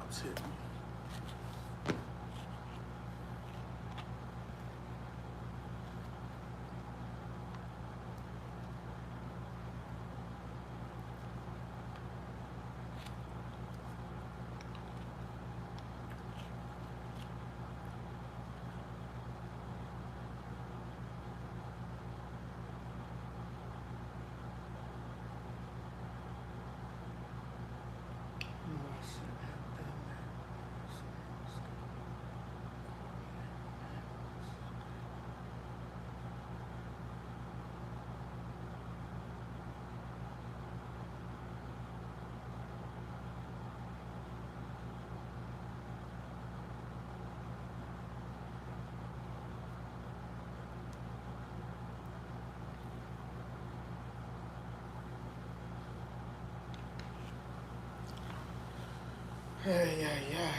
cops hit me. Hey, yeah, yeah.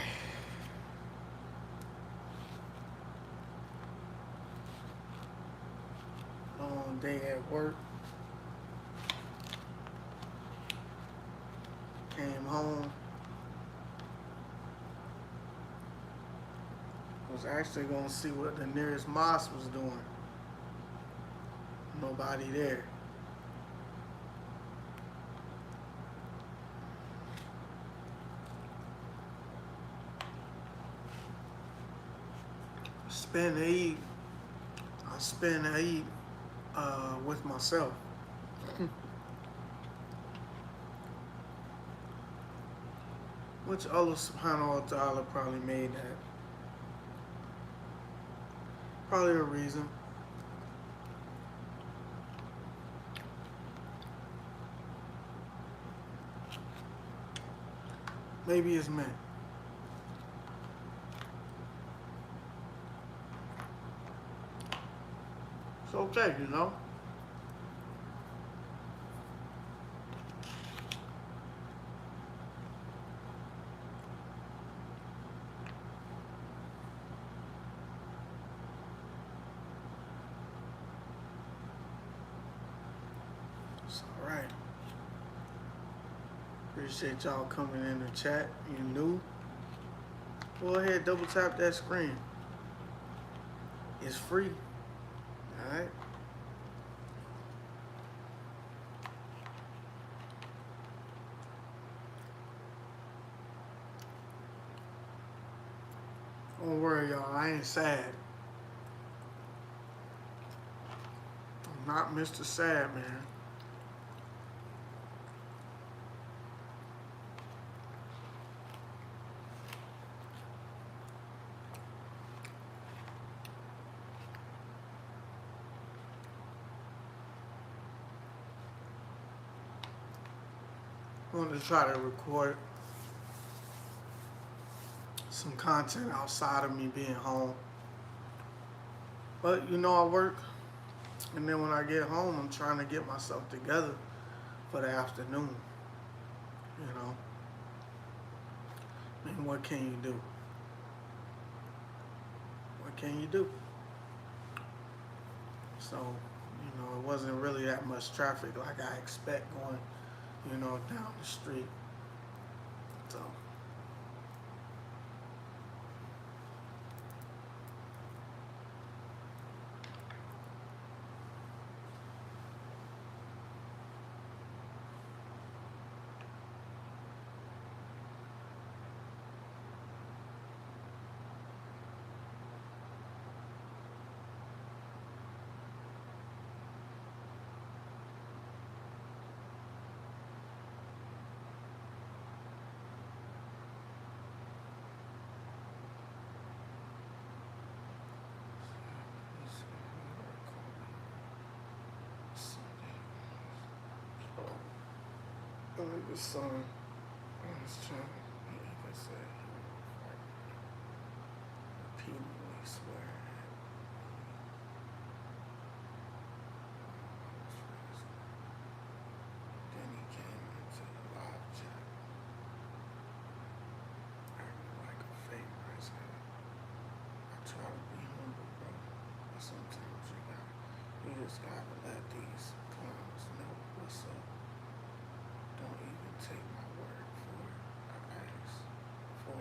Long day at work. Came home. Was actually gonna see what the nearest mosque was doing. Nobody there. Spend Eid. I spend Eid with myself. Which Allah subhanahu wa ta'ala probably made that. Probably a reason. Maybe it's meant. It's okay, you know. It's alright. Appreciate y'all coming in the chat. You new? Go ahead, double tap that screen. It's free. Alright. Don't worry, y'all. I ain't sad. I'm not Mr. Sad, man. I want to try to record some content outside of me being home. But you know, I work, and then when I get home, I'm trying to get myself together for the afternoon. You know, I mean, what can you do? What can you do? So, you know, it wasn't really that much traffic like I expect going, you know, down the street. So. The son, I was trying to, like I said, repeatedly swear. Then he came into the live chat, acting like a fake person. I try to be humble, bro, but sometimes you just gotta let these clowns know what's up. Don't even take my word for it. I asked for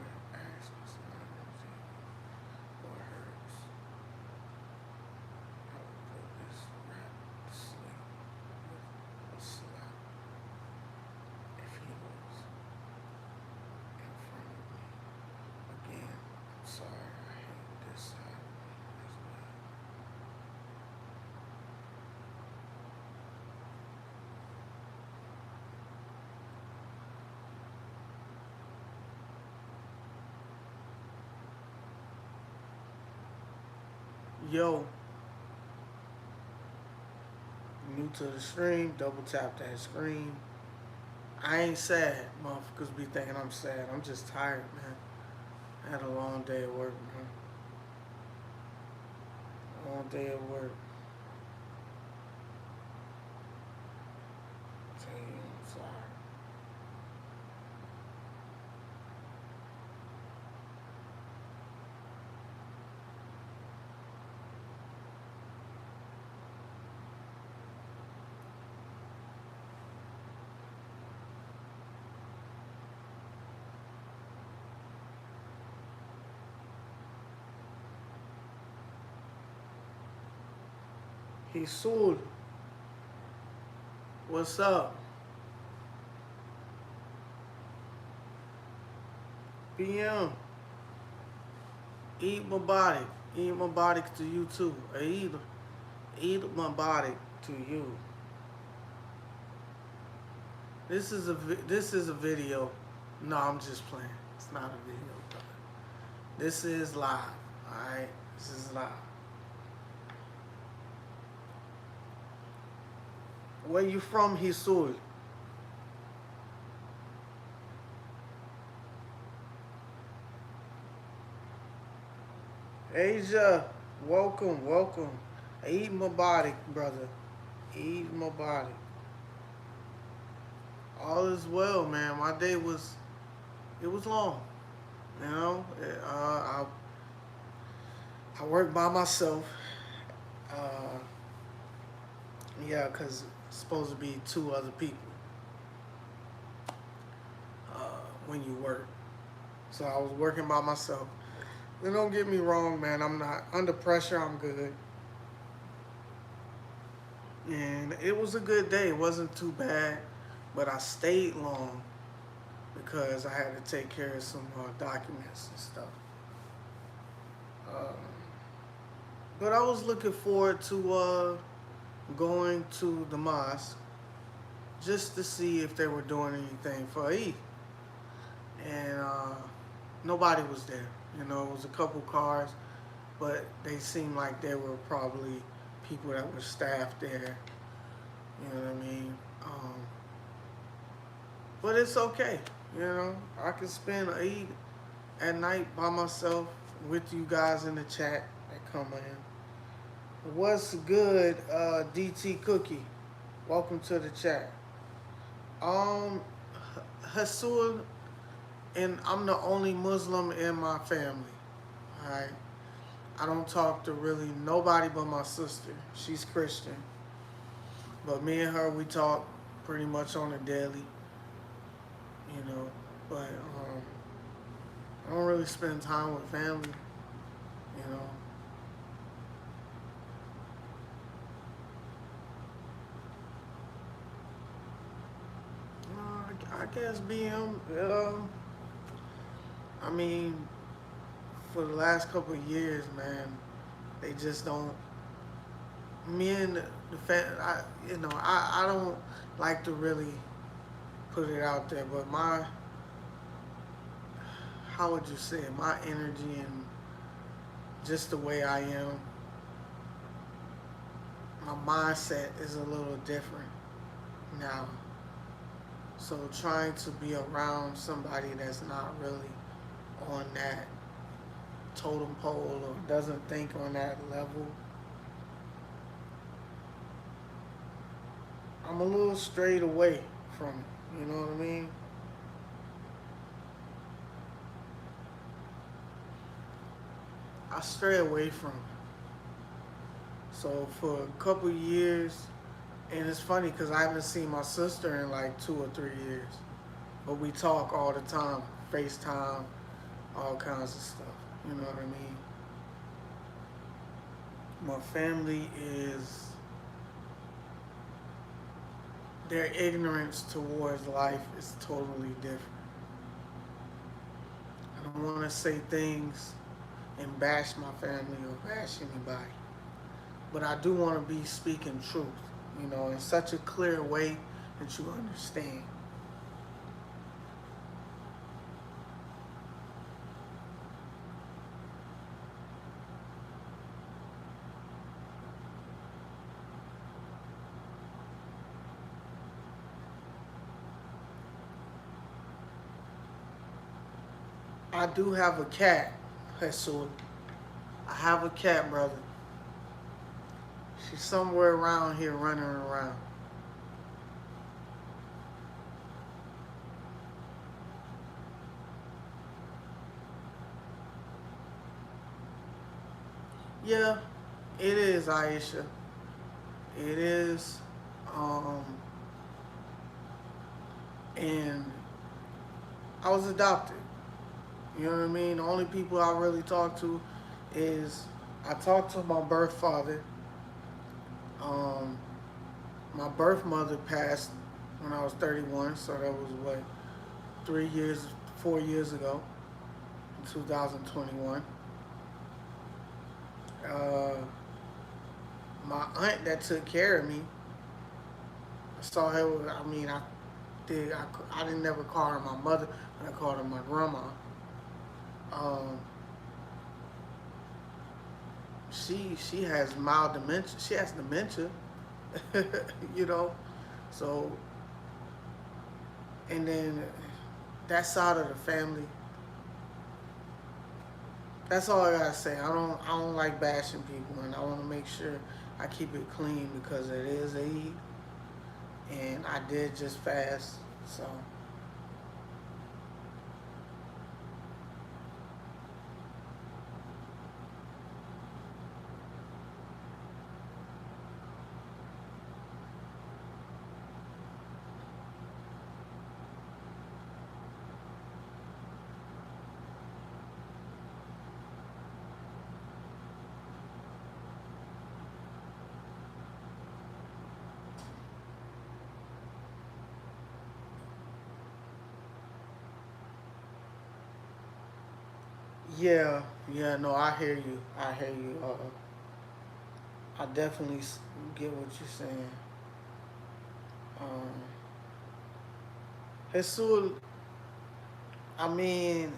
Yo, new to the stream, double tap that screen. I ain't sad. Motherfuckers be thinking I'm sad. I'm just tired, man. I had a long day at work, man. Long day at work. Tell you, I'm sorry. He's sold. What's up? PM. Eat my body. Eat my body to you too. Eat my body to you. This is a video. No, I'm just playing. It's not a video. This is live. Alright? This is live. Where you from, Hisul? Asia, welcome, welcome. Eid Mubarak, brother. Eid Mubarak. All is well, man. My day was, it was long. You know, I work by myself. Yeah, because it's supposed to be 2 other people when you work. So I was working by myself. Then don't get me wrong, man. I'm not under pressure. I'm good. And it was a good day. It wasn't too bad, but I stayed long because I had to take care of some documents and stuff. But I was looking forward to going to the mosque just to see if they were doing anything for Eid. And nobody was there. You know, it was a couple cars, but they seemed like they were probably people that were staffed there. You know what I mean? But it's okay. You know, I can spend Eid at night by myself with you guys in the chat that come in. What's good, DT Cookie? Welcome to the chat. Hasul, and I'm the only Muslim in my family. Alright? I don't talk to really nobody but my sister. She's Christian. But me and her, we talk pretty much on a daily. You know, but I don't really spend time with family. You know. I guess BM, I mean, for the last couple of years, man, they just don't, me and the family, I don't like to really put it out there, but how would you say it, my energy and just the way I am, my mindset is a little different now. So trying to be around somebody that's not really on that totem pole or doesn't think on that level, I'm a little strayed away from it, you know what I mean? I stray away from it. So for a couple years, and it's funny because I haven't seen my sister in like 2 or 3 years. But we talk all the time, FaceTime, all kinds of stuff. You know what I mean? My family is, their ignorance towards life is totally different. I don't want to say things and bash my family or bash anybody. But I do want to be speaking truth. You know, in such a clear way that you understand. I do have a cat, Jesus. I have a cat, brother. She's somewhere around here running around. Yeah, it is, Aisha. It is. Um, and I was adopted. You know what I mean? The only people I really talk to is I talked to my birth father. Um, my birth mother passed when I was 31, so that was what, 3 years, 4 years ago, in 2021. Uh, my aunt that took care of me, I saw her. I mean, I didn't never call her my mother, but I called her my grandma. Um, she has mild dementia. She has dementia, you know. So, and then that side of the family. That's all I gotta say. I don't like bashing people, and I want to make sure I keep it clean because it is Eid, and I did just fast. So yeah, yeah. No, I hear you. I hear you. I definitely get what you're saying. Um, Jesus, I mean,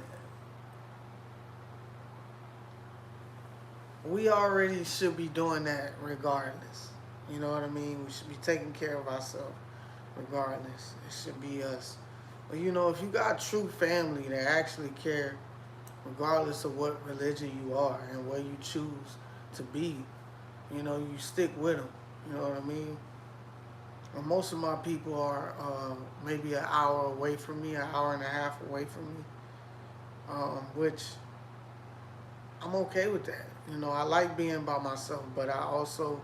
we already should be doing that regardless. You know what I mean? We should be taking care of ourselves regardless. It should be us. But you know, if you got true family that actually care, regardless of what religion you are and where you choose to be, you know, you stick with them. You know what I mean? And most of my people are maybe an hour away from me, an hour and a half away from me, which I'm okay with that. You know, I like being by myself, but I also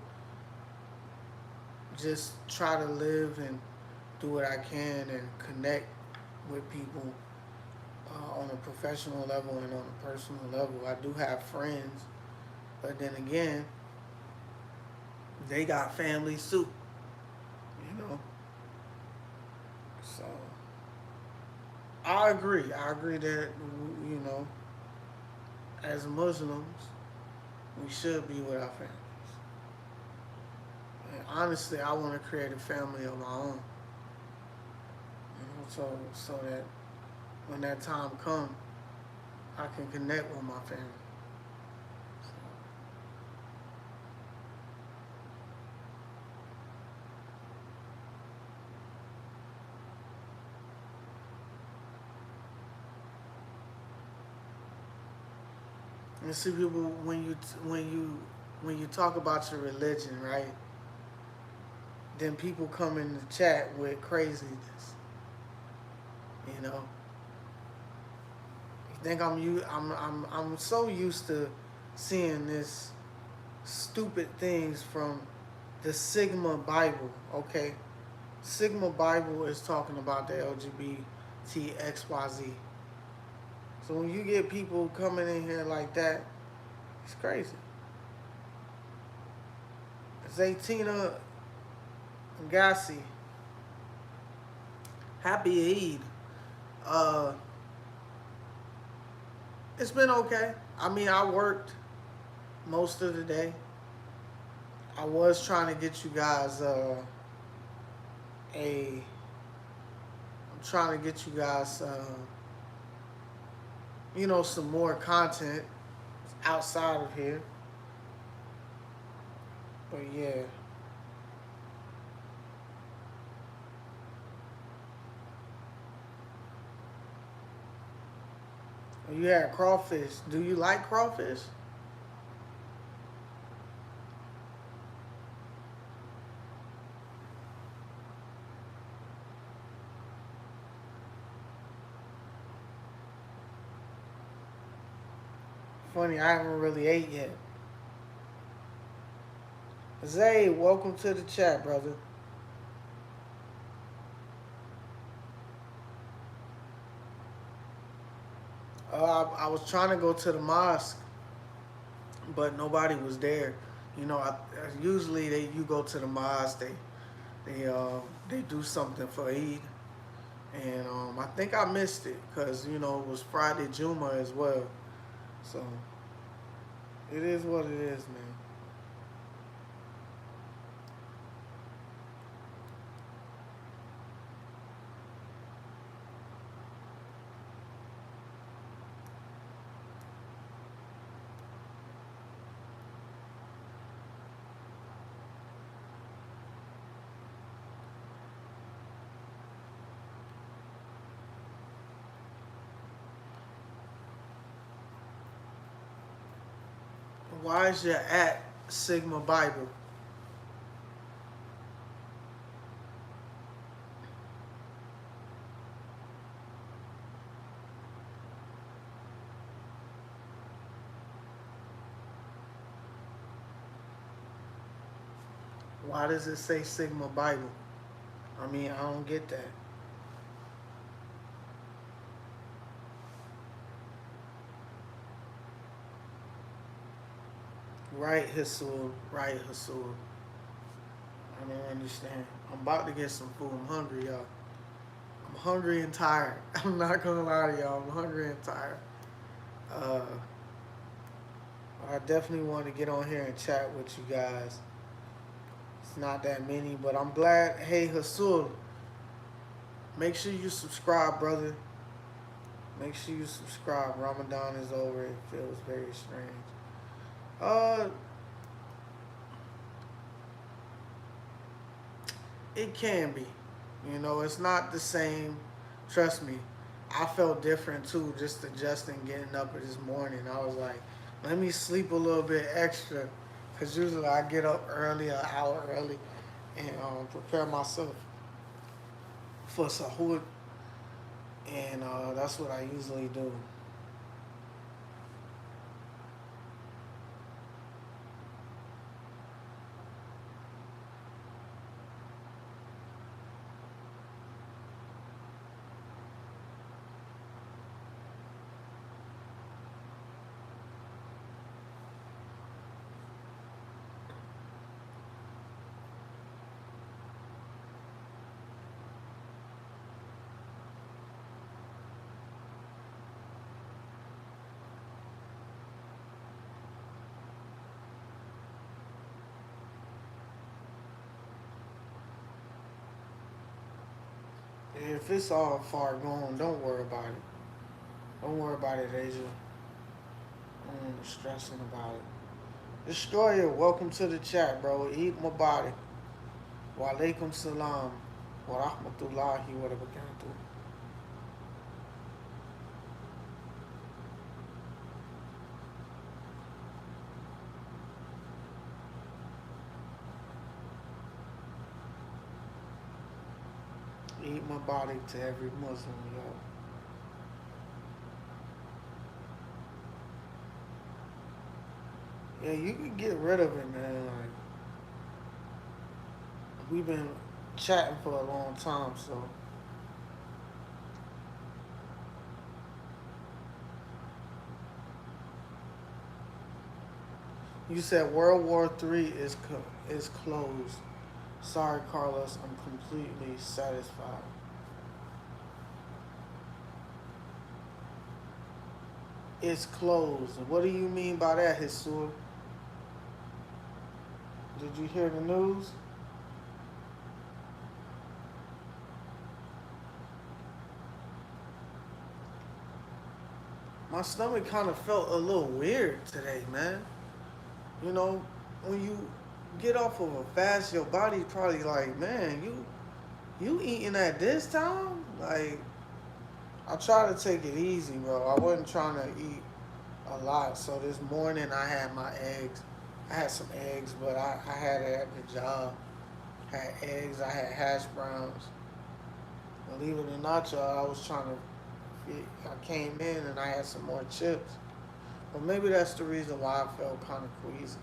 just try to live and do what I can and connect with people on a professional level and on a personal level. I do have friends, but then again, they got families too, you know. So I agree. I agree that you know, as Muslims, we should be with our families. And honestly, I want to create a family of my own, you know, so that when that time comes, I can connect with my family. So, and see, people, when you talk about your religion, right? Then people come in the chat with craziness. You know, you think I'm so used to seeing this stupid things from the Sigma Bible. Okay, Sigma Bible is talking about the LGBTXYZ. So when you get people coming in here like that, it's crazy. Zaytina Gassi, happy Eid. Uh, it's been okay. I mean, I worked most of the day. I was trying to get you guys a. I'm trying to get you guys, you know, some more content outside of here. But yeah, You had crawfish. Do you like crawfish? Funny, I haven't really ate yet. Zay, welcome to the chat, brother. I was trying to go to the mosque, but nobody was there. Usually you go to the mosque, they do something for Eid, and I think I missed it because it was Friday Juma as well. So it is what it is, man. Why is your at Sigma Bible? Why does it say Sigma Bible? I mean, I don't get that. Right, Hasul. Right, Hasul. I don't understand. I'm about to get some food. I'm hungry, y'all. I'm hungry and tired. I'm not gonna lie to y'all. I'm hungry and tired. Uh, I definitely want to get on here and chat with you guys. It's not that many, but I'm glad. Hey, Hasul, make sure you subscribe, brother. Make sure you subscribe. Ramadan is over. It feels very strange. Uh, it can be. It's not the same. Trust me. I felt different too, just adjusting, getting up this morning. I was like, let me sleep a little bit extra, because usually I get up early, an hour early, and prepare myself for sahur, and that's what I usually do. If it's all far gone, don't worry about it. Don't worry about it, Asia. I'm stressing about it. Destroyer, welcome to the chat, bro. Eat my body. Wa alaikum salam. Wa rahmatullahi wa barakatuh. Eat my body to every Muslim, yo. Yeah, you can get rid of it, man. Like, we've been chatting for a long time, so you said World War III is closed. Sorry, Carlos, I'm completely satisfied. It's closed. What do you mean by that, Hisur? Did you hear the news? My stomach kind of felt a little weird today, man. You know, when you get off of a fast, your body probably like, man, you eating at this time? Like, I try to take it easy, bro. I wasn't trying to eat a lot. So this morning I had my eggs. I had some eggs, but I had it at the job. I had eggs. I had hash browns. Believe it or not, y'all, I was trying to. I came in and I had some more chips. But maybe that's the reason why I felt kind of queasy.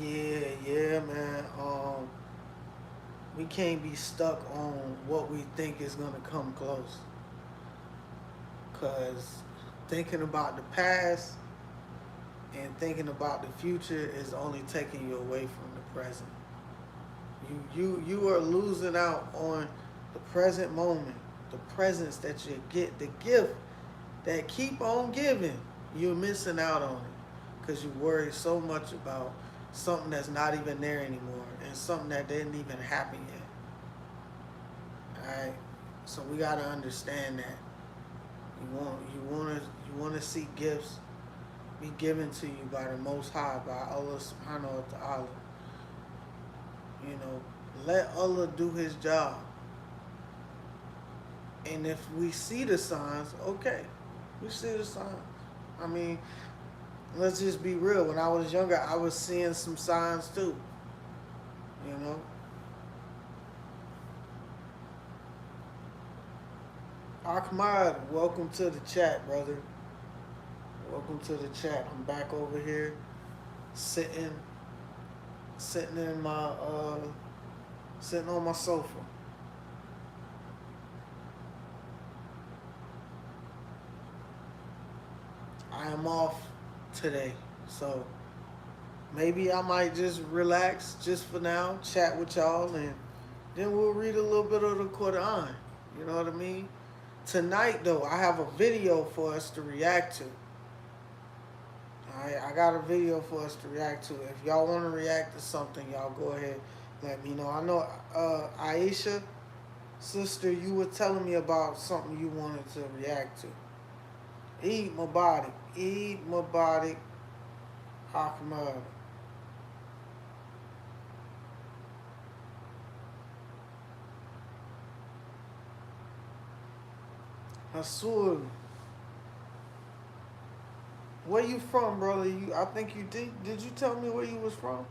Yeah, yeah, man. We can't be stuck on what we think is gonna come close. Cause thinking about the past and thinking about the future is only taking you away from the present. You are losing out on the present moment, the presence that you get, the gift that keep on giving. You're missing out on it because you worry so much about something that's not even there anymore and something that didn't even happen yet. All right, so we gotta understand that you want to see gifts be given to you by the Most High, by Allah Subhanahu wa Taala. You know, let Allah do His job. And if we see the signs, okay, we see the signs. I mean, let's just be real. When I was younger, I was seeing some signs too. You know. Ahmad, welcome to the chat, brother. Welcome to the chat. I'm back over here, sitting in my sitting on my sofa. I am off today, so maybe I might just relax just for now, chat with y'all, and then we'll read a little bit of the Quran. You know what I mean? Tonight, though, I have a video for us to react to. Alright, I got a video for us to react to. If y'all want to react to something, y'all go ahead, let me know. I know, Aisha, sister, you were telling me about something you wanted to react to. Eid Mubarak. Eid Mubarak. Ahmad. Hasul. Where you from, brother? I think you did. Did you tell me where you was from?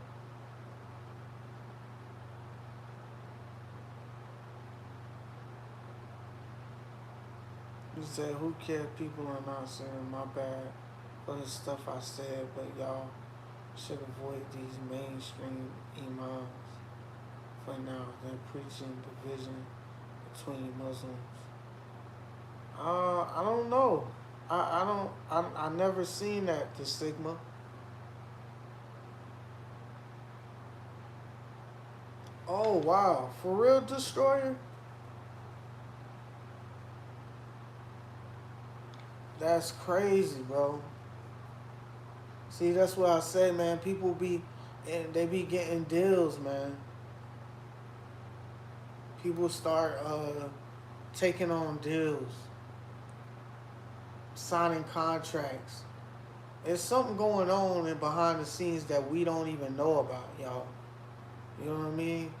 You said, who cares? People are not saying my bad for the stuff I said, but y'all should avoid these mainstream imams for now. They're preaching division between Muslims. I don't know. I don't. I never seen that, the stigma. Oh wow, for real, Destroyer. That's crazy, bro. See, that's what I say, man. People be, and they be getting deals, man. People start taking on deals, signing contracts. There's something going on in behind the scenes that we don't even know about, y'all. You know what I mean?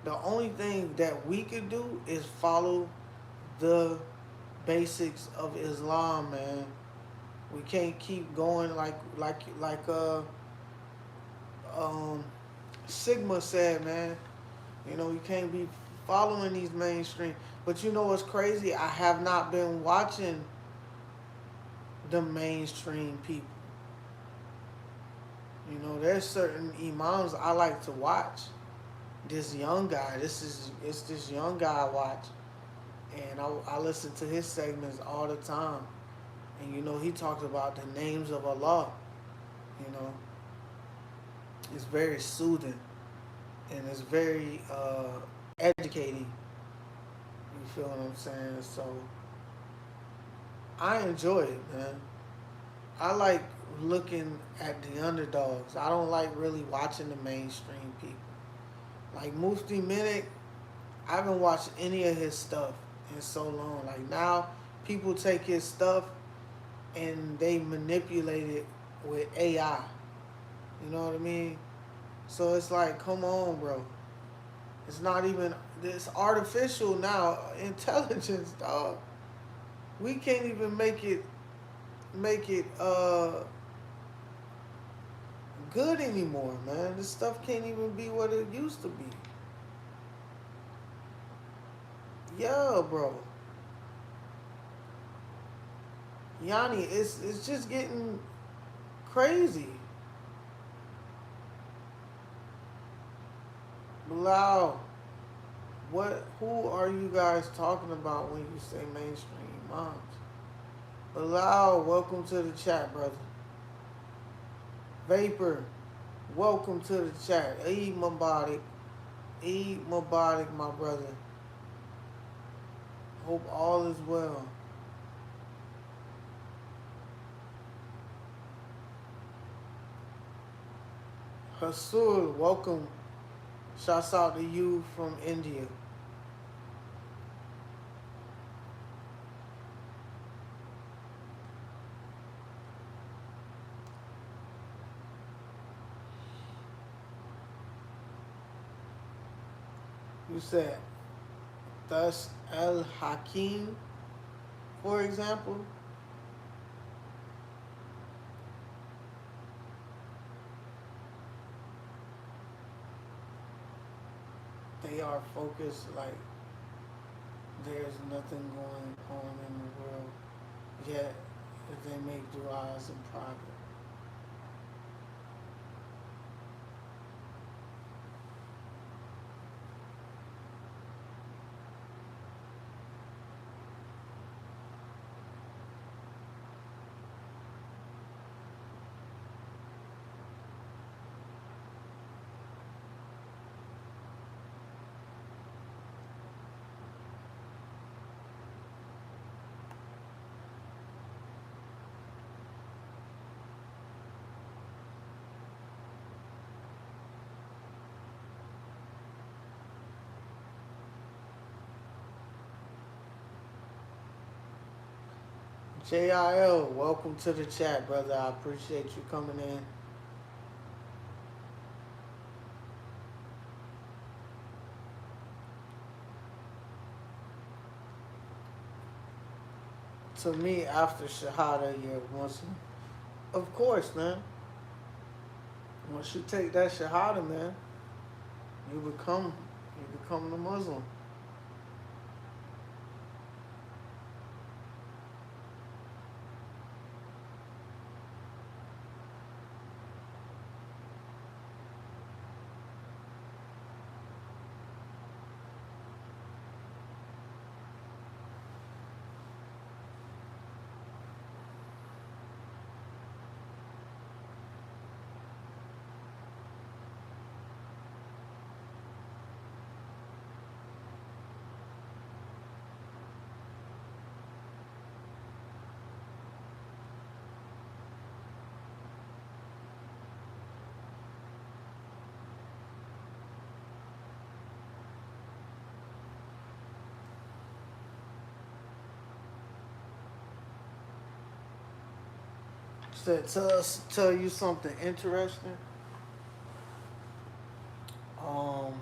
The only thing that we could do is follow the basics of Islam, man. We can't keep going like Sigma said, man. You know, you can't be following these mainstream. But you know what's crazy? I have not been watching the mainstream people. You know, there's certain imams I like to watch. This young guy, it's this young guy I watch, and I listen to his segments all the time. And you know, he talks about the names of Allah. You know, it's very soothing. and it's very educating. You feel what I'm saying? So I enjoy it, man. I like looking at the underdogs. I don't like really watching the mainstream people. Like Mufti Minute, I haven't watched any of his stuff in so long. Like now, people take his stuff and they manipulate it with AI. You know what I mean? So it's like, come on, bro. It's not even this artificial now intelligence, dog. We can't even make it good anymore, man. This stuff can't even be what it used to be. Yeah, bro. Yanni, it's just getting crazy. Bilal, who are you guys talking about when you say mainstream moms? Bilal, welcome to the chat, brother. Vapor, welcome to the chat. Eid Mubarak. Eid Mubarak, my brother. Hope all is well. Hasul, welcome. Shouts out to you from India. You said thus El Hakim, for example. They are focused like there's nothing going on in the world yet if they make du'as in private. JIL, welcome to the chat, brother. I appreciate you coming in. To me, after Shahada, you're Muslim. Of course, man. Once you take that Shahada, man, you become the Muslim. Said, tell you something interesting. Um,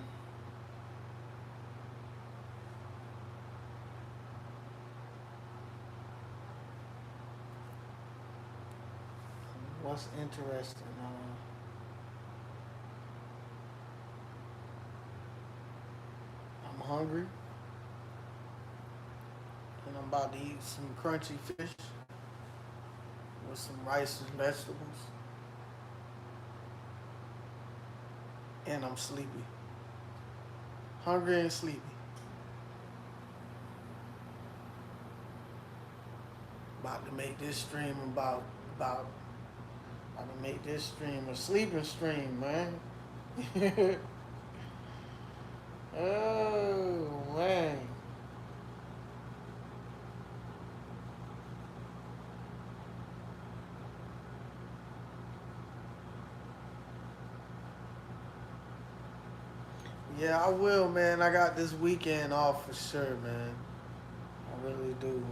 what's interesting? I'm hungry, and I'm about to eat some crunchy fish with some rice and vegetables, and I'm sleepy. Hungry and sleepy. About to make this stream about to make this stream a sleeping stream, man. Oh, man. Yeah, I will, man. I got this weekend off for sure, man. I really do.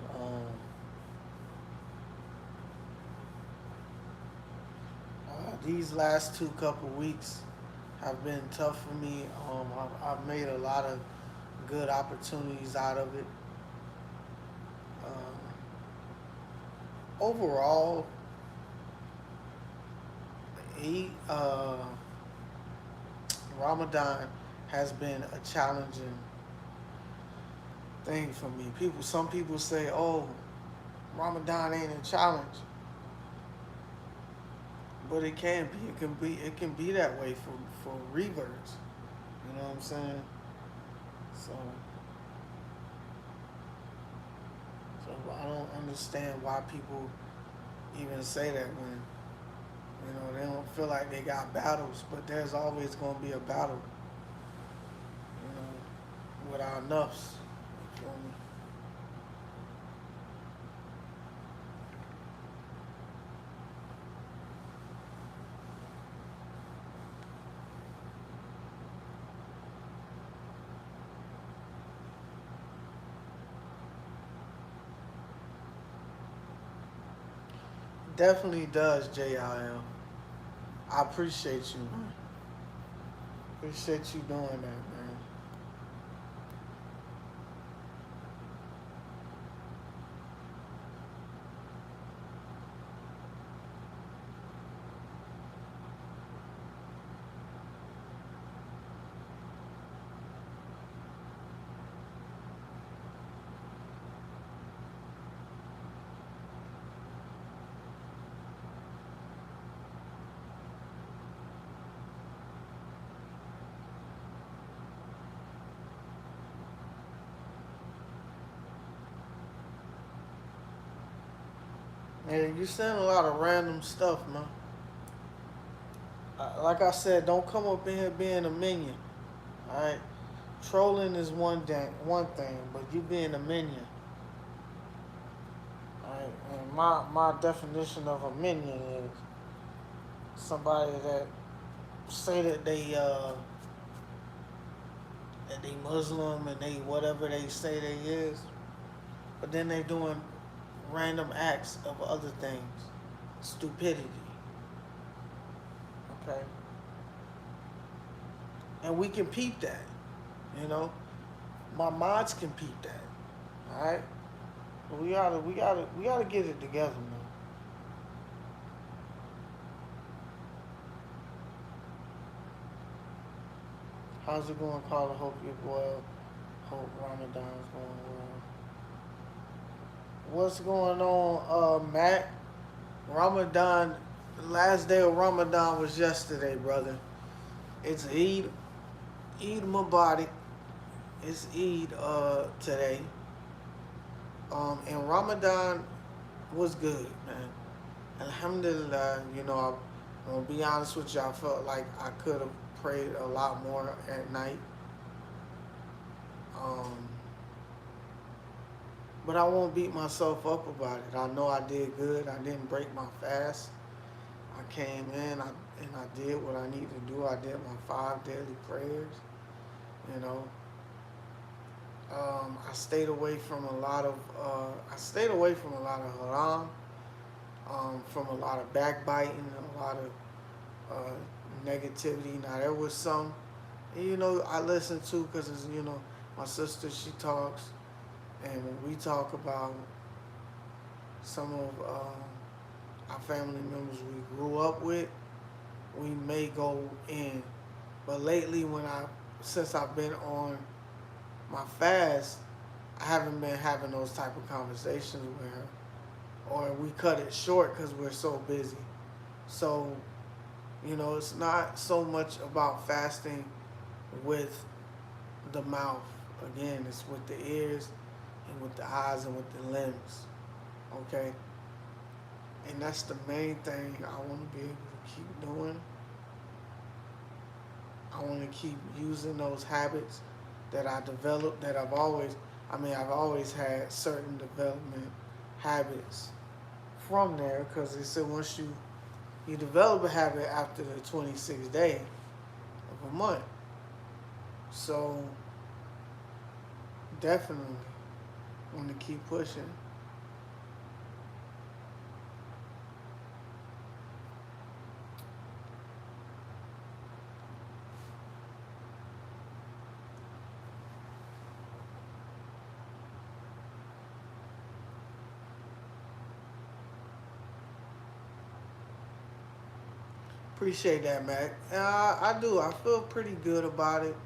These last two couple weeks have been tough for me. I've made a lot of good opportunities out of it. Overall, he Ramadan has been a challenging thing for me. Some people say, "Oh, Ramadan ain't a challenge," but it can be. It can be that way for reverts. You know what I'm saying? So, so I don't understand why people even say that when they don't feel like they got battles, but there's always gonna be a battle. With our nuffs. You feel me? Definitely does, JIL. I appreciate you, man. Appreciate you doing that, man. And you saying a lot of random stuff, man. Like I said, don't come up in here being a minion. All right, trolling is one thing, but you being a minion. All right, and my definition of a minion is somebody that say that they Muslim and they whatever they say they is, but then they doing random acts of other things, stupidity. Okay, and we can peep that. You know, my mods can peep that. All right, but we gotta get it together, man. How's it going, Carla? Hope you're well. Hope Ramadan's going well. What's going on, Matt? Ramadan, the last day of Ramadan was yesterday, brother. It's Eid Mubarak. It's Eid today. And Ramadan was good, man. Alhamdulillah, I'm gonna be honest with you. I felt like I could have prayed a lot more at night. Um, but I won't beat myself up about it. I know I did good. I didn't break my fast. I came in and I did what I needed to do. I did my 5 daily prayers. You know, I stayed away from a lot of haram, from a lot of backbiting, a lot of negativity. Now there was some, I listen to because it's my sister, she talks, and when we talk about some of our family members we grew up with, we may go in. But lately, since I've been on my fast, I haven't been having those type of conversations with her, or we cut it short because we're so busy. So, it's not so much about fasting with the mouth. Again, it's with the ears and with the eyes and with the limbs. Okay? And that's the main thing I want to be able to keep doing. I want to keep using those habits that I developed, that I've always had certain development habits from there, because they said once you develop a habit after the 26th day of a month. So definitely want to keep pushing. Appreciate that, Mac. I do. I feel pretty good about it.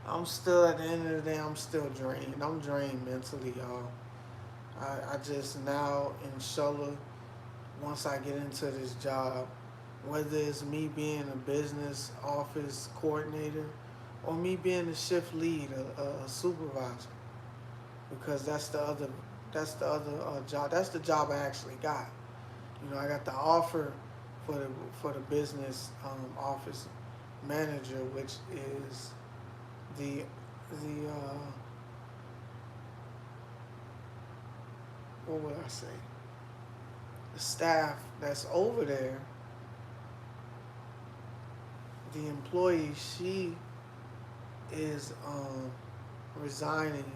I'm still, at the end of the day, I'm still drained. I'm drained mentally, y'all. I just now, inshallah, once I get into this job, whether it's me being a business office coordinator or me being a shift lead, a supervisor, because that's the other job. That's the job I actually got. I got the offer for the business office manager, which is the what would I say? The staff that's over there, the employee, she is resigning,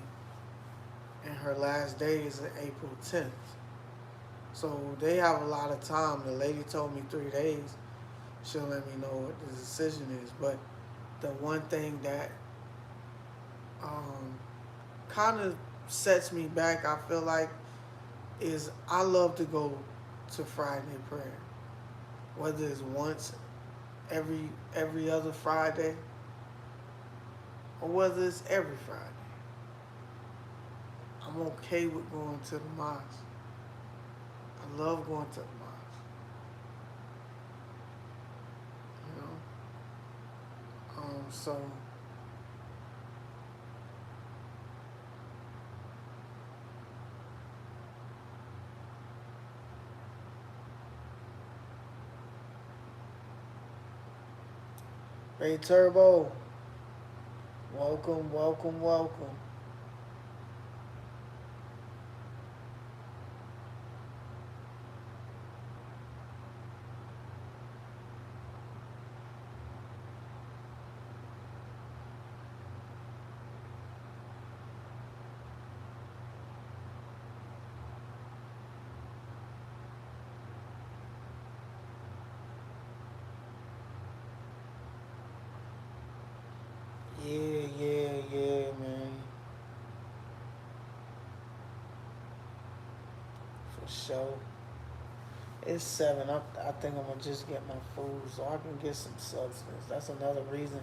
and her last day is April 10th. So they have a lot of time. The lady told me 3 days. She'll let me know what the decision is. But the one thing that kind of sets me back, I feel like, is I love to go to Friday prayer, whether it's once every other Friday or whether it's every Friday. I'm okay with going to the mosque. I love going to the mosque. You know, so hey Turbo, welcome, welcome, welcome. Yeah, yeah, yeah, man. For sure. It's 7. I think I'm gonna just get my food so I can get some substance. That's another reason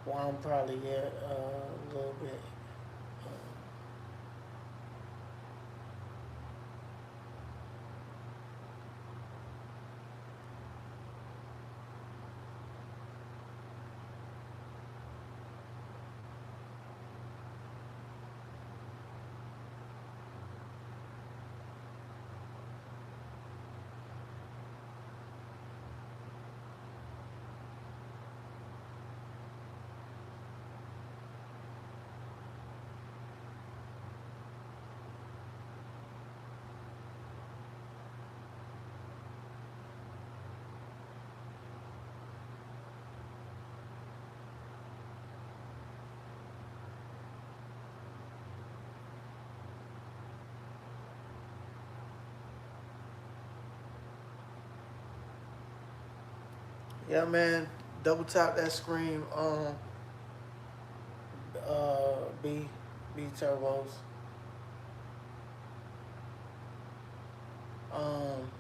why I'm probably here a little bit. Yeah, man. Double tap that screen. B, B turbos. Um,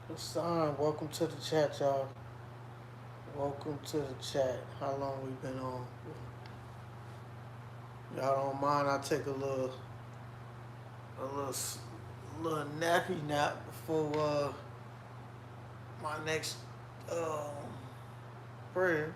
Hassan, welcome to the chat, y'all. Welcome to the chat. How long we been on? Y'all don't mind? I take a little, little nappy nap before my next um, prayer.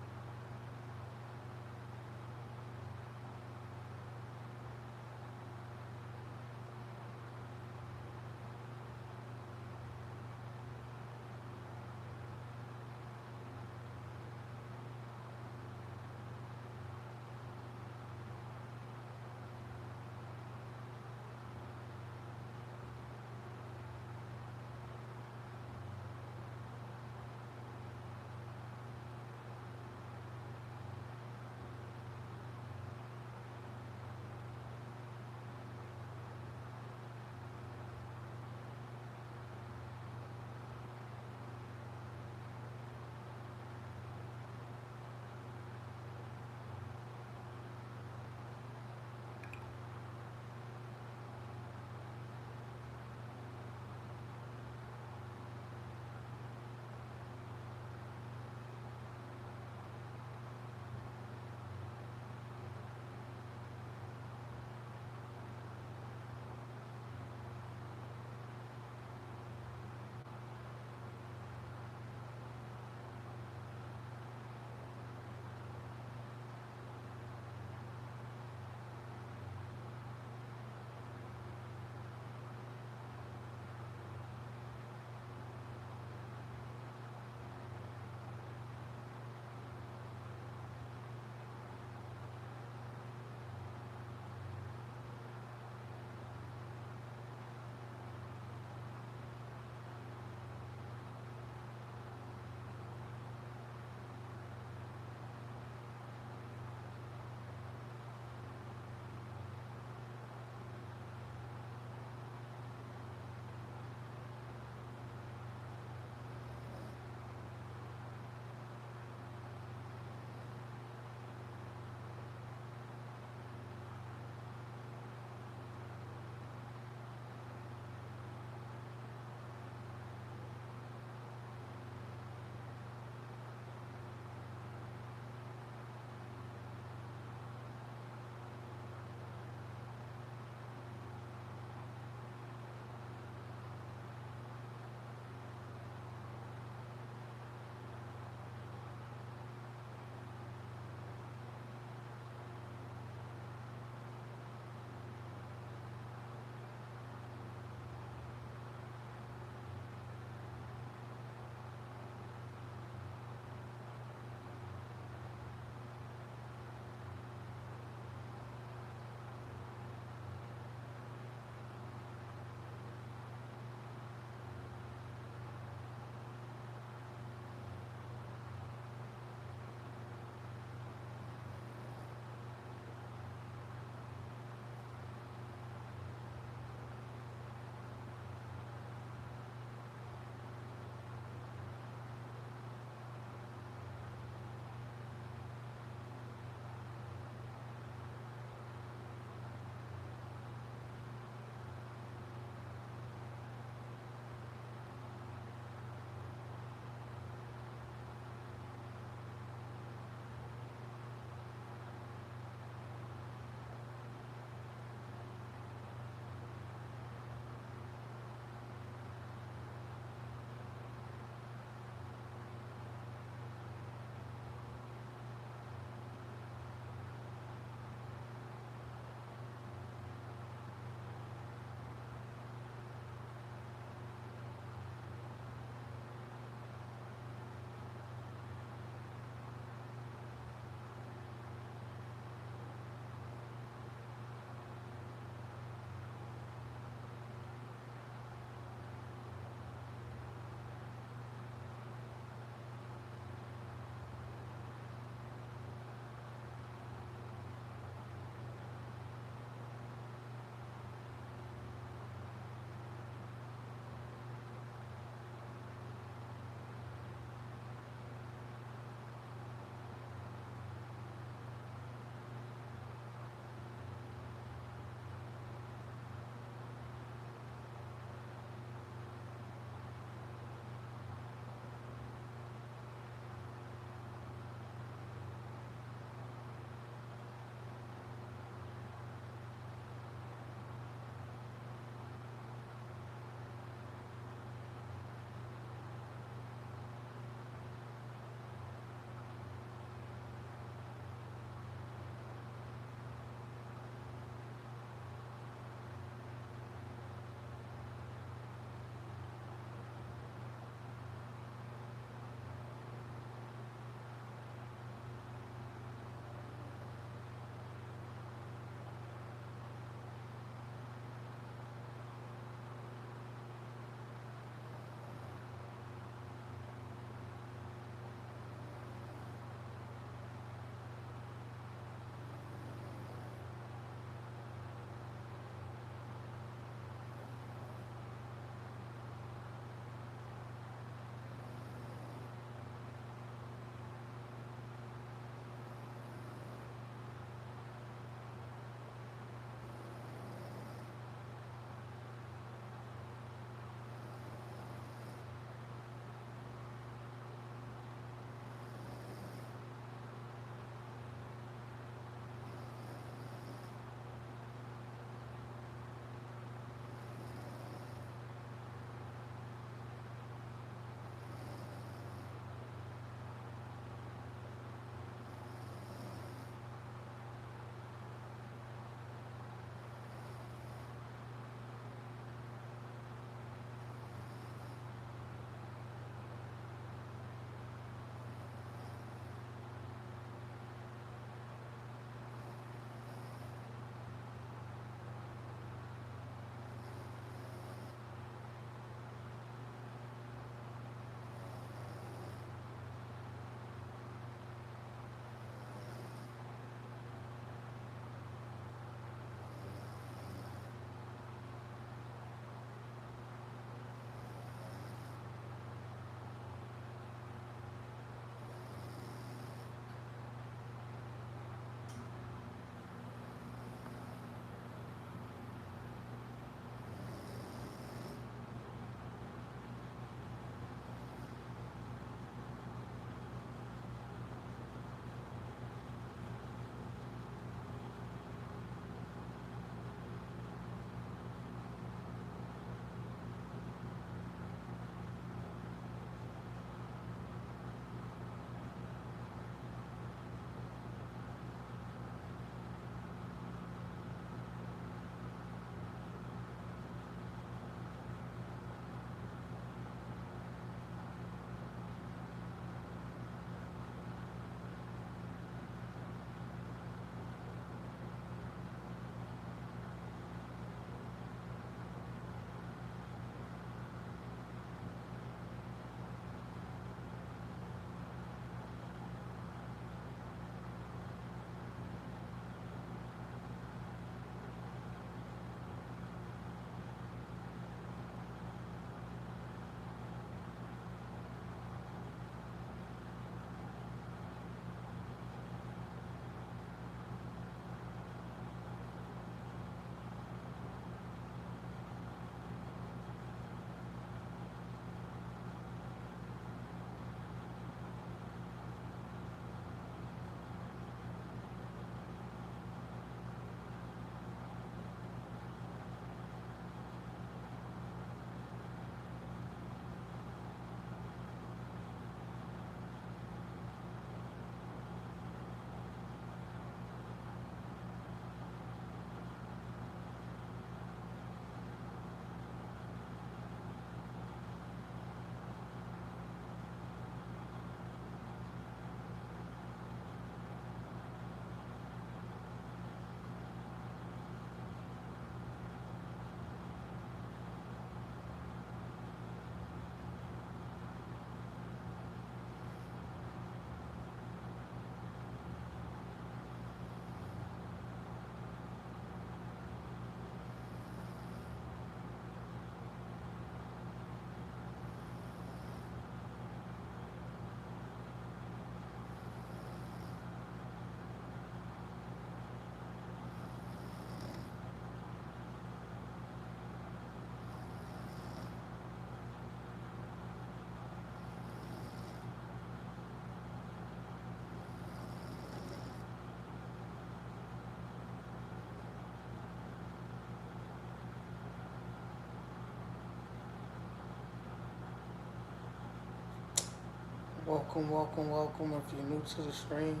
Welcome, welcome, welcome. If you're new to the stream,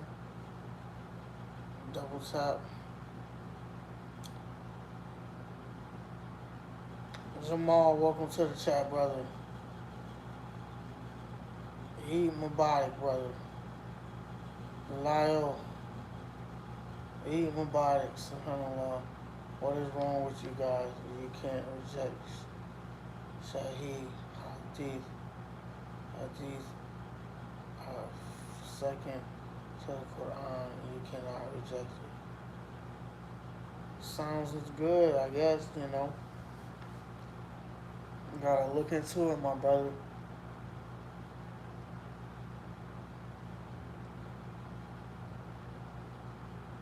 double tap. Jamal, welcome to the chat, brother. Eid Mubarak, brother. Lyle, Eid Mubarak, subhanAllah. What is wrong with you guys? You can't reject Shaheed, Hadith, second to the Quran. You cannot reject it. Sounds good, I guess, you know. You gotta look into it, my brother.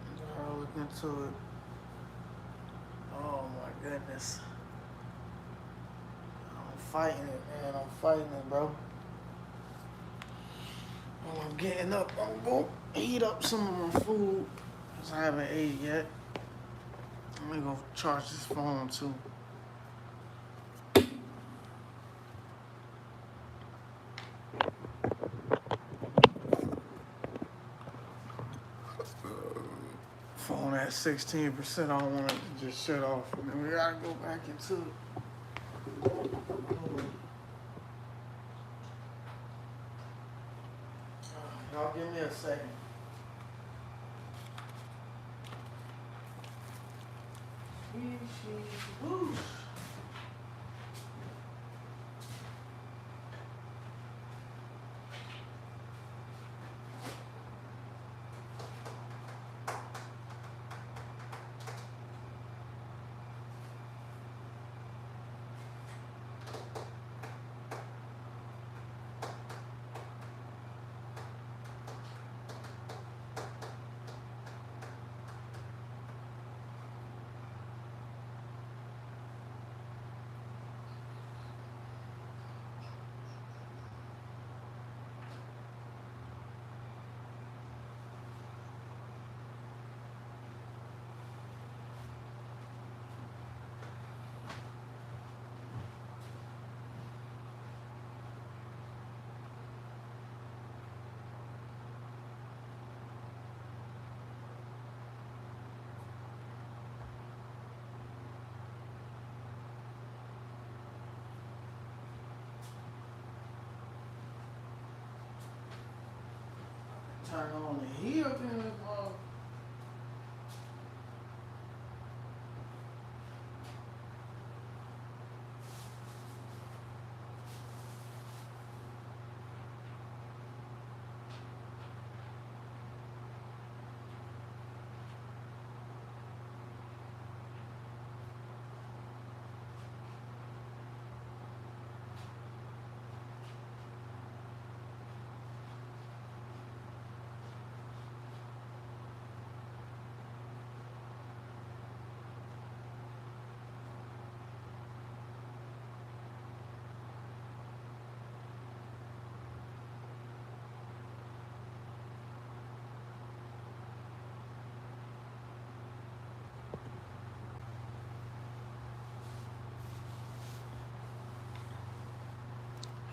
You gotta look into it. Oh my goodness. I'm fighting it, man. I'm fighting it, bro. Well, I'm getting up. I'm going to heat up some of my food because I haven't ate yet. I'm going to go charge this phone too. Phone at 16%. I don't want it to just shut off. And then we got to go back into it. Y'all give me a second. Whoosh. Turn on the heat up in this motherfucker.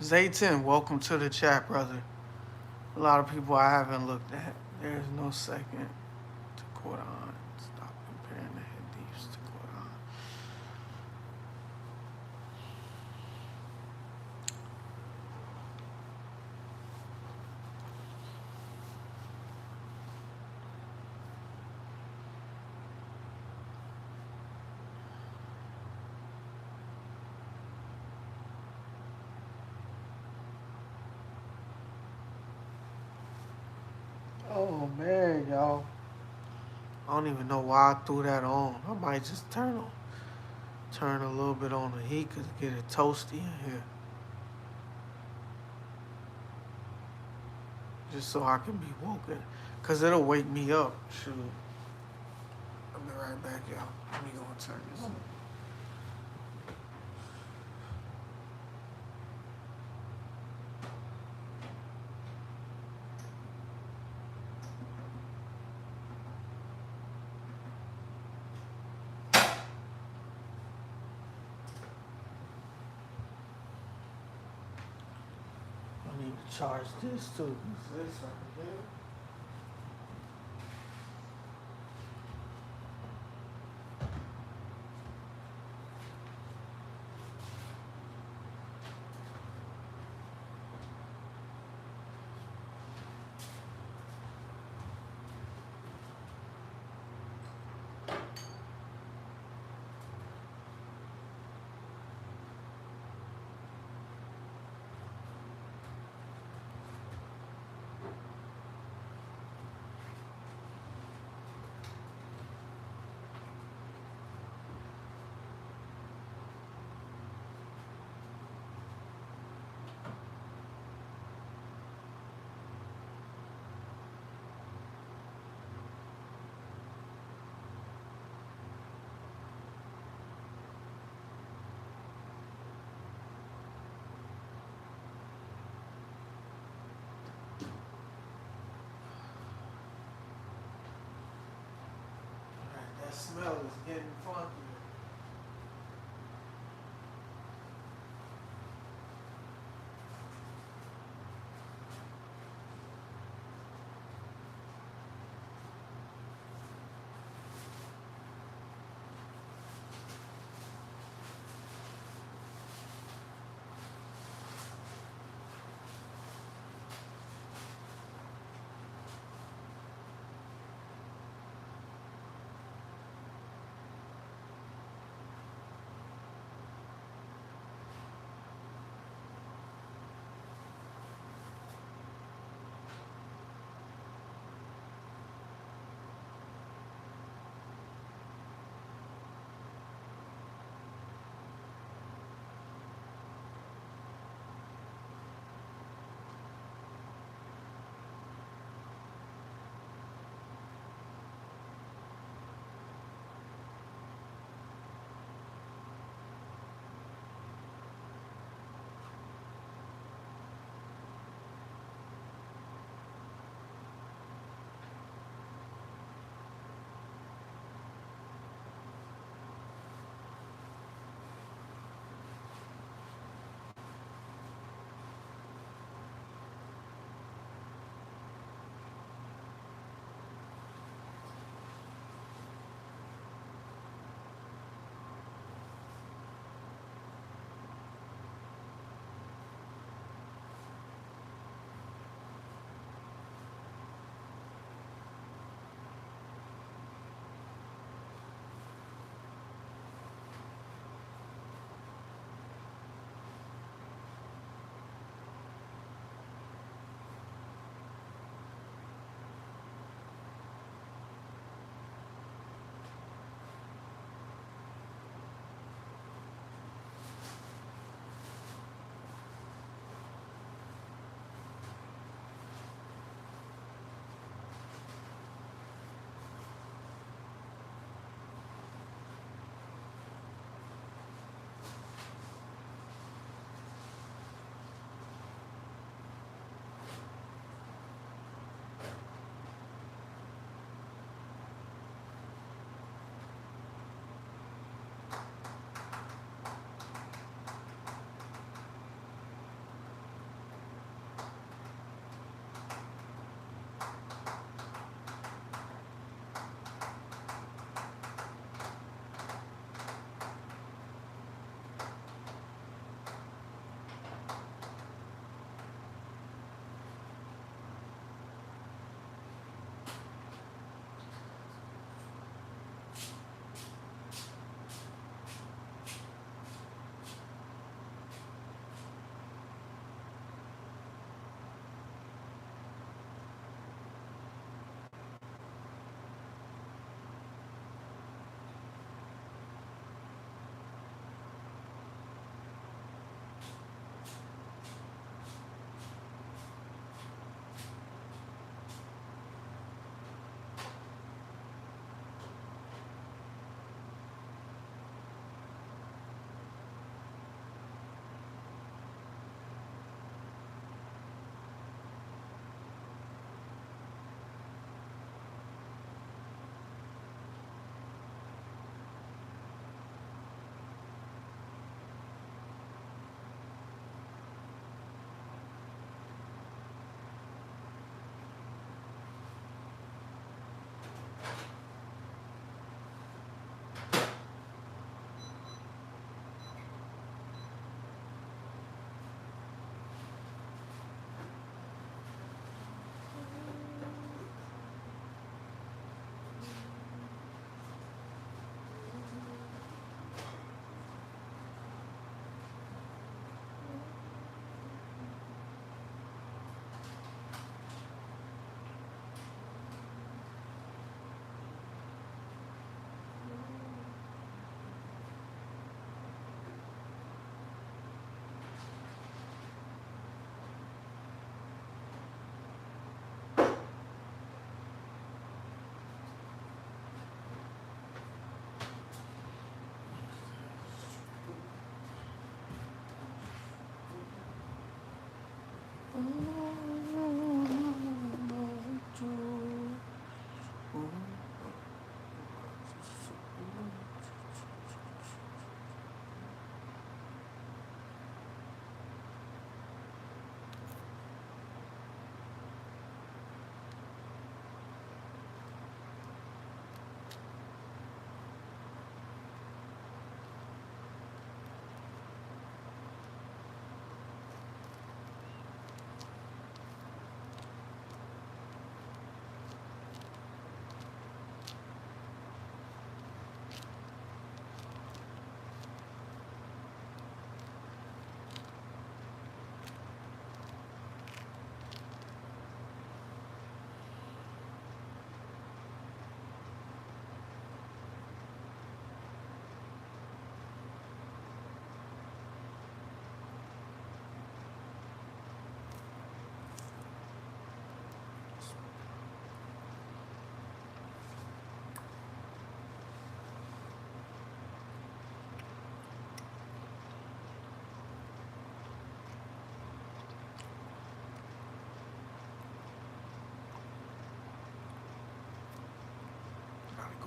Zayton, welcome to the chat, brother. A lot of people I haven't looked at. There's no second to Quran. Stop comparing the hadiths to Quran. Oh man, y'all. I don't even know why I threw that on. I might just turn a little bit on the heat to get it toasty in here. Just so I can be woken. Cause it'll wake me up. Shoot. I'll be right back, y'all. Let me go and turn this on. I need to Charge this too. This right here. Alright, that smell is getting funky.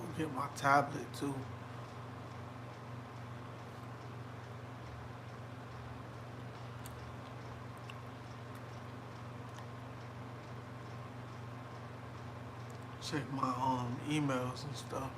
Go get my tablet too. Check my emails and stuff.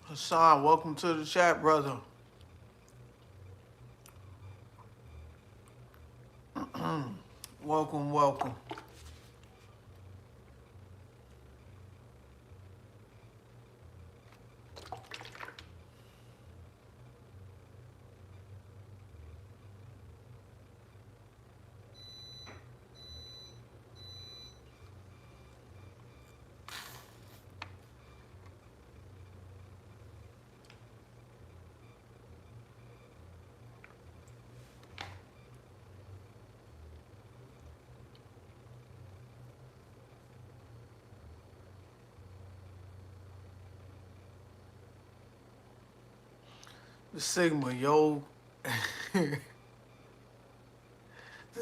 Hassan, welcome to the chat, brother. Welcome, welcome. The Sigma, yo. The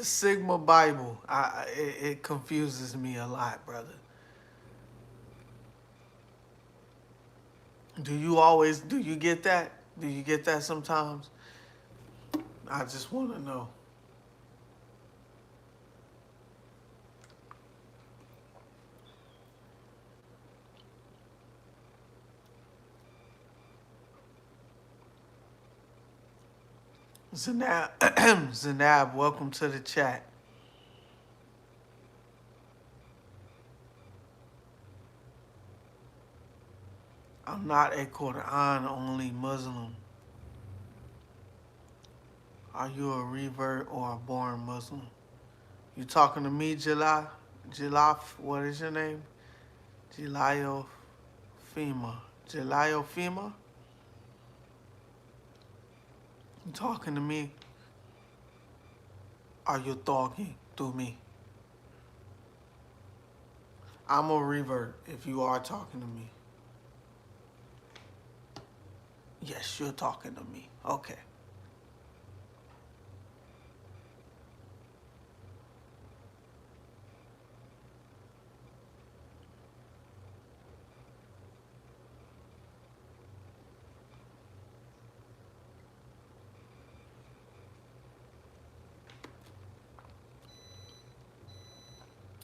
Sigma Bible. It confuses me a lot, brother. Do you get that? Do you get that sometimes? I just want to know. Zanab, Zanab, welcome to the chat. I'm not a Quran only Muslim. Are you a revert or a born Muslim? You talking to me, Jalaf? Jalaf, what is your name? Jalayo Fema. Jalayo Fema? You talking to me? Are you talking to me? I'm a revert if you are talking to me. Yes, you're talking to me. Okay.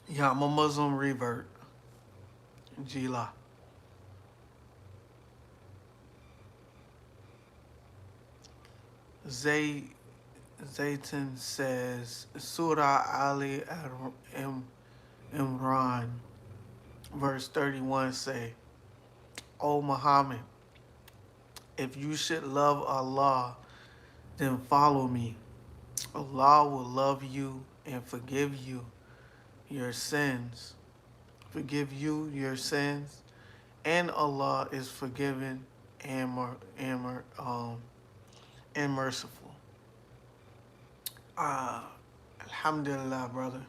Yeah, I'm a Muslim revert. Jila. Zayton says, Surah Ali Imran, verse 31 say, O Muhammad, if you should love Allah, then follow me. Allah will love you and forgive you your sins. Forgive you your sins, and Allah is forgiving and and merciful. Alhamdulillah, brother.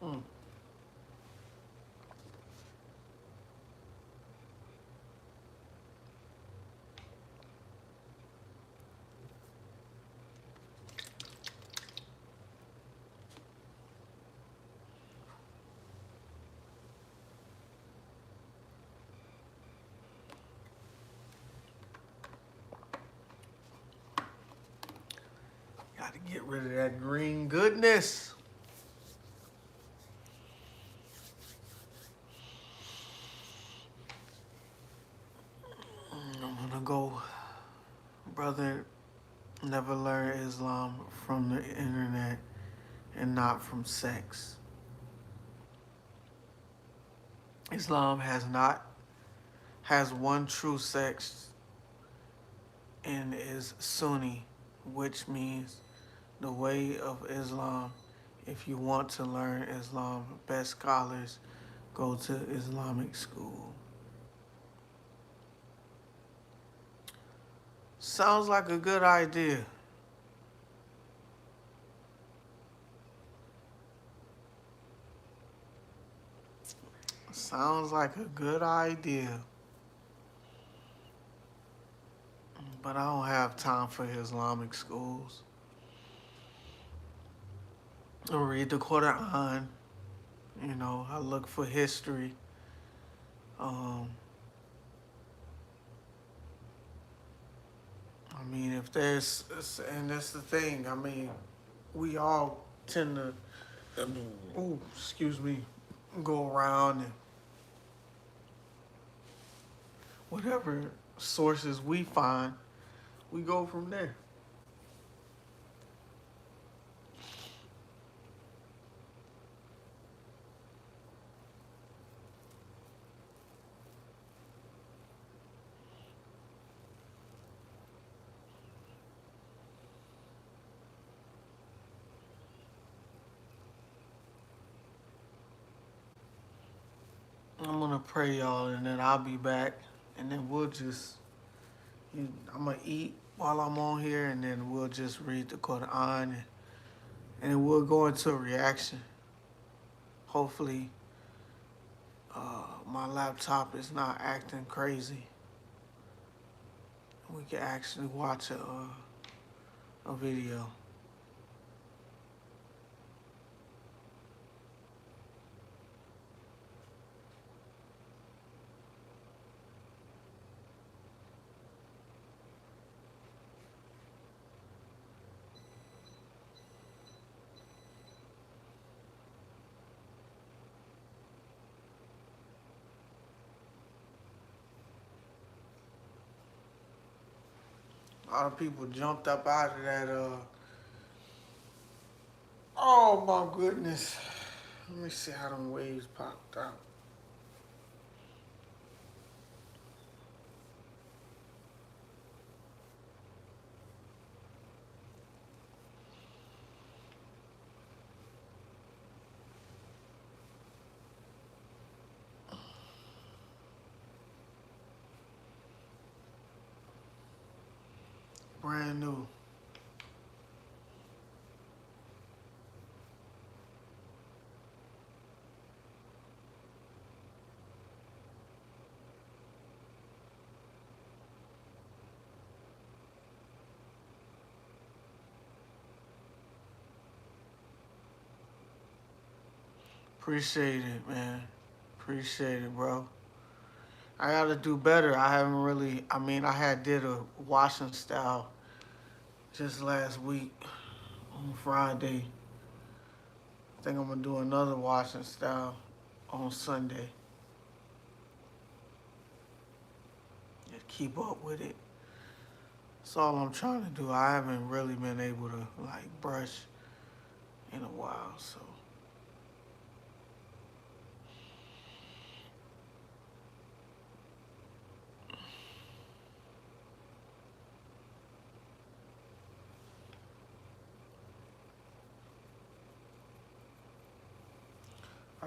Mm. Got to get rid of that green goodness. I'm gonna go, brother. Never learn Islam from the internet and not from sex. Islam has one true sex and is Sunni, which means the way of Islam. If you want to learn Islam, best scholars go to Islamic school. Sounds like a good idea. Sounds like a good idea. But I don't have time for Islamic schools. I read the Quran. You know, I look for history. I mean, if there's, and that's the thing. I mean, we all tend to, excuse me, go around and whatever sources we find, we go from there. I'm gonna pray, y'all, and then I'll be back, and then we'll just, I'm gonna eat while I'm on here, and then we'll just read the Quran, and then we'll go into a reaction. Hopefully, my laptop is not acting crazy. We can actually watch a video. A lot of people jumped up out of that. Oh my goodness. Let me see how them waves popped out. Brand new. Appreciate it, man. Appreciate it, bro. I gotta do better. I haven't really, I mean, did a washing style just last week on Friday. I think I'm gonna do another washing style on Sunday. Just keep up with it. That's all I'm trying to do. I haven't really been able to like brush in a while, so.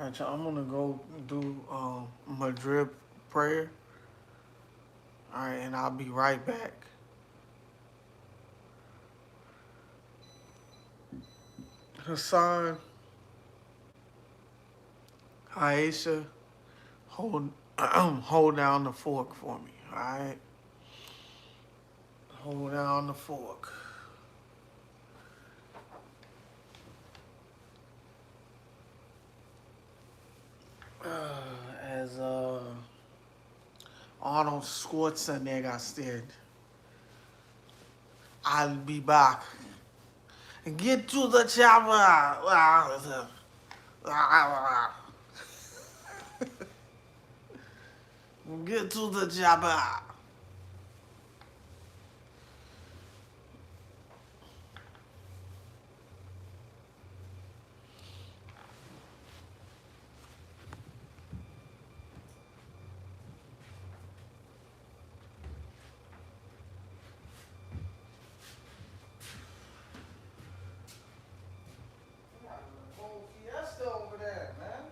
All right, y'all, I'm gonna go do my drip prayer. All right, and I'll be right back. Hassan, Aisha, hold hold down the fork for me. All right, hold down the fork. As Arnold Schwarzenegger said, I'll be back. Get to the chopper. Get to the chopper. Whole fiesta over there, man.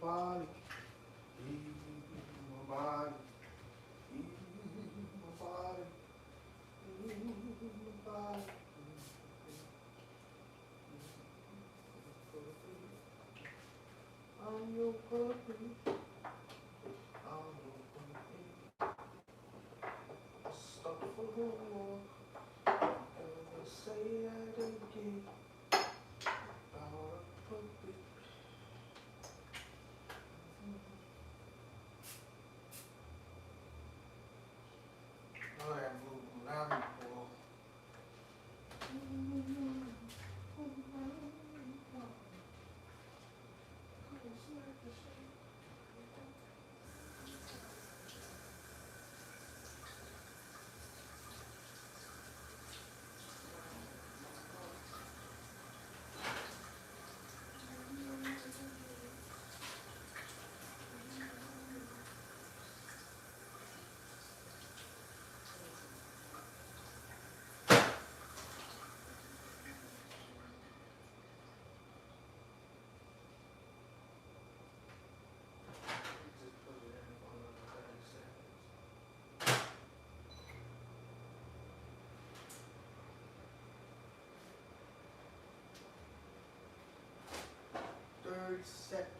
body, heal my body, heal my body, heal my body. I'm your puppy. I'm your puppy. Stop for the war. Never say that again. About a puppy. Oh, that movie, now boy. Just put it in for another 30 seconds. 30 seconds.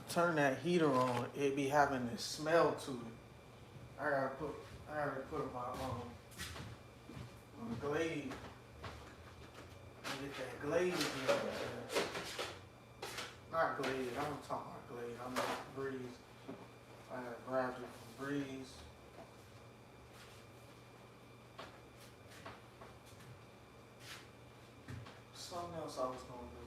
Turn that heater on, it be having this smell to it. I gotta put my glade and get that glade again. Not glade, I'm talking about glade, I'm not breeze. I grabbed it from breeze. Something else I was gonna do.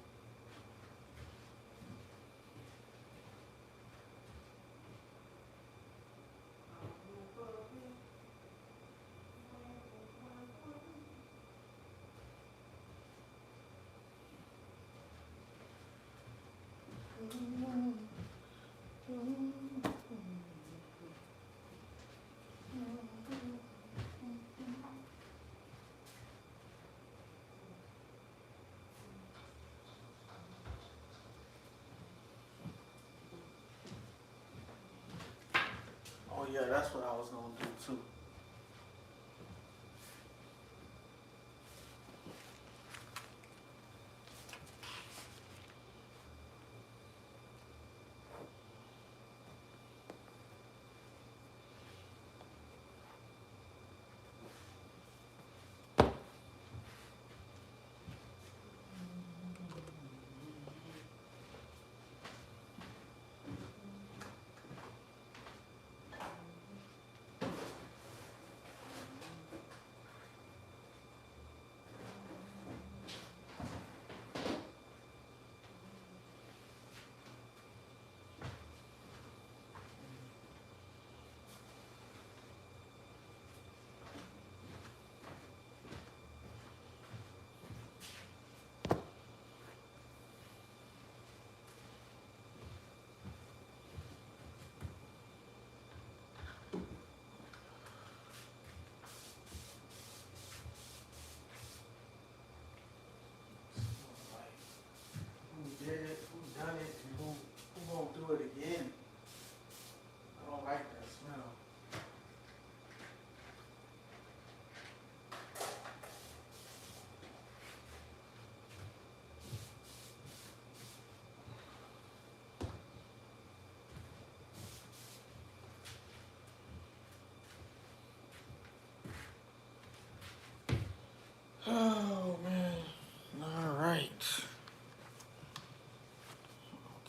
Oh yeah, that's what I was gonna do too.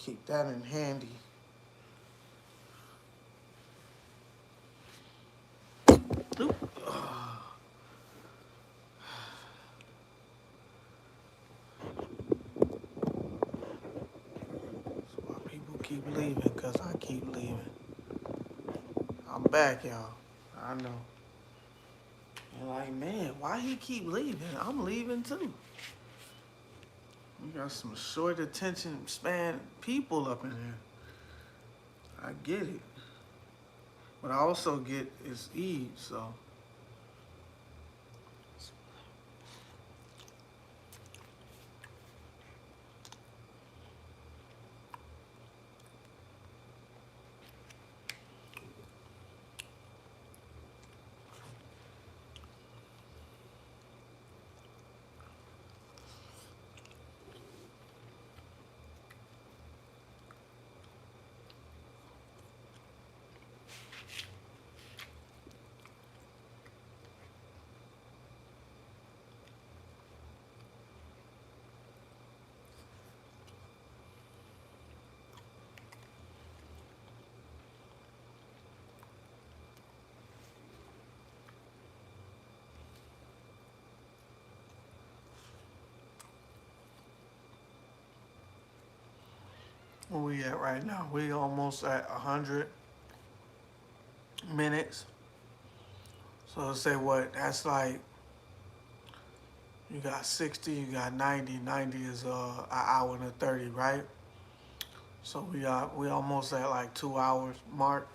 keep that in handy. Oop. That's why people keep leaving, because I keep leaving. I'm back, y'all. I know. You're like, man, why he keep leaving? I'm leaving too. We got some short attention span people up in here. I get it. But I also get it's Eid, so. Where we at right now? We almost at 100 minutes. So let's say what? That's like, you got 60, you got 90. 90 is an hour and 30, right? So we almost at like 2 hours mark.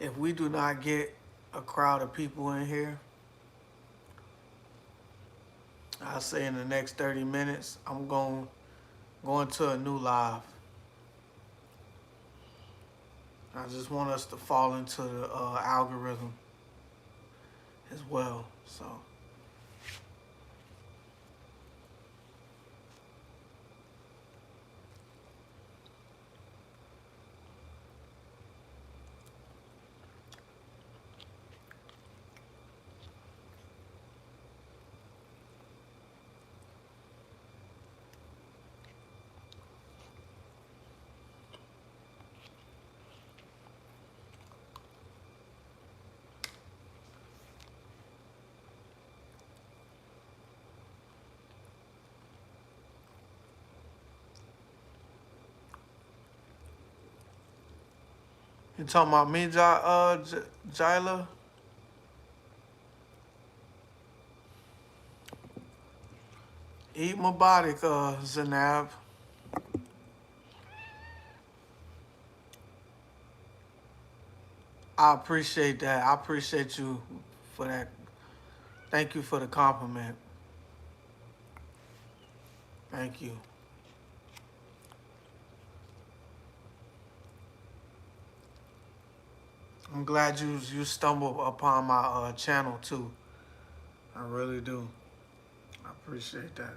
If we do not get a crowd of people in here, I'll say in the next 30 minutes, I'm going to a new live. I just want us to fall into the algorithm as well. So. You talking about me, Jyla? Eat my body, Zanab. I appreciate that. I appreciate you for that. Thank you for the compliment. Thank you. I'm glad you stumbled upon my channel too. I really do. I appreciate that.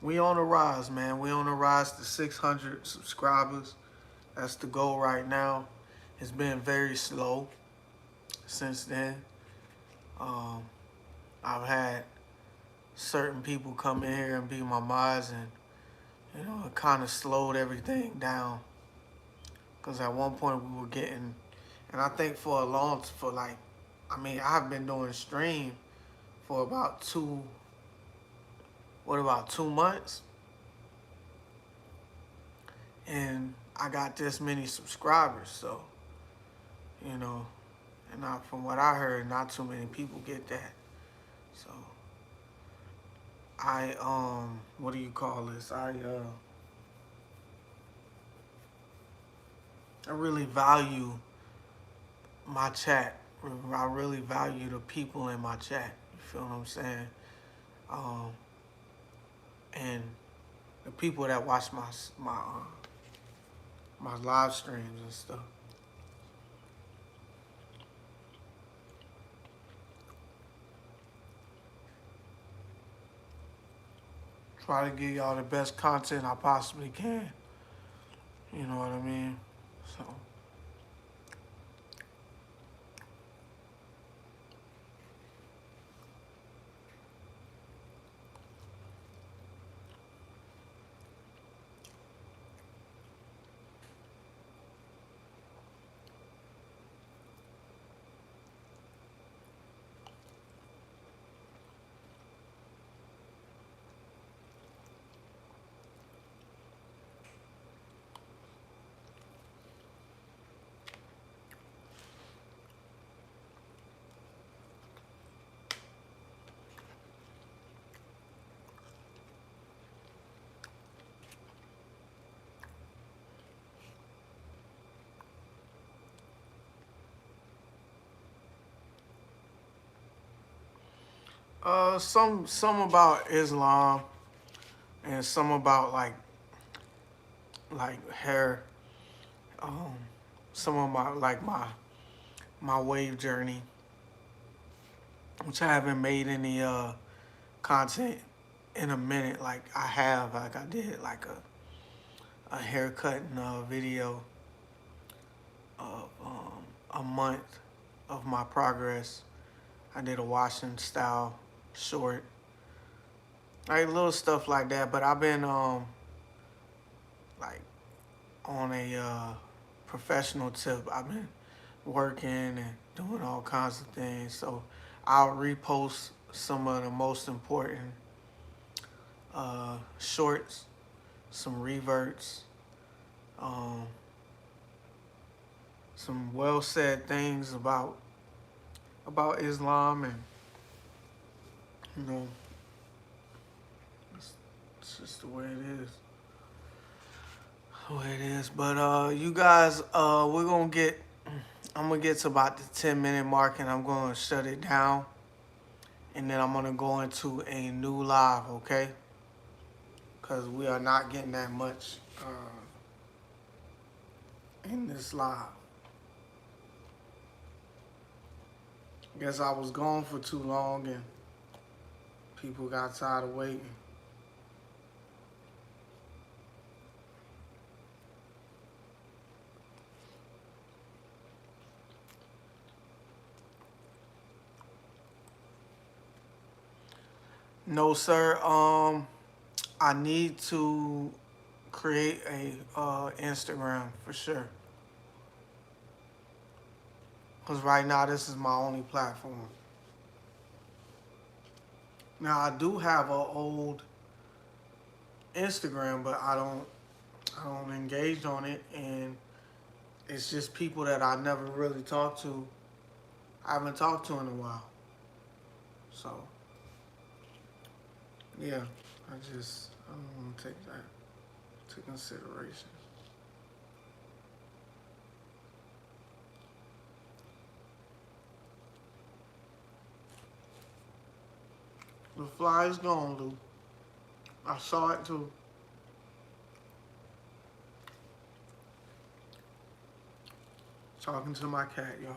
We on the rise, man. We on the rise to 600 subscribers. That's the goal right now. It's been very slow since then. I've had certain people come in here and be my mods, and it kind of slowed everything down. Because at one point we were getting, and I think I've been doing stream for about 2 months? And I got this many subscribers, so, and from what I heard, not too many people get that. So, what do you call this? I really value my chat. I really value the people in my chat. You feel what I'm saying? And the people that watch my live streams and stuff. Try to give y'all the best content I possibly can. You know what I mean? So. Some about Islam and some about like hair. Um, some of my wave journey, which I haven't made any content in a minute. Like I did like a haircut and a video of a month of my progress. I did a washing style short, like little stuff like that. But I've been like on a professional tip. I've been working and doing all kinds of things. So I'll repost some of the most important shorts, some reverts, um, some well said things about Islam, and you know, it's just the way it is. The way it is. But you guys, I'm gonna get to about the 10-minute mark, and I'm gonna shut it down, and then I'm gonna go into a new live, okay? Because we are not getting that much in this live. Guess I was gone for too long and people got tired of waiting. No, sir. I need to create a Instagram for sure. Cause right now this is my only platform. Now I do have an old Instagram, but I don't engage on it, and it's just people that I never really talked to. I haven't talked to in a while. So yeah, I don't want to take that to consideration. The fly is gone, Lou. I saw it too. Talking to my cat, y'all.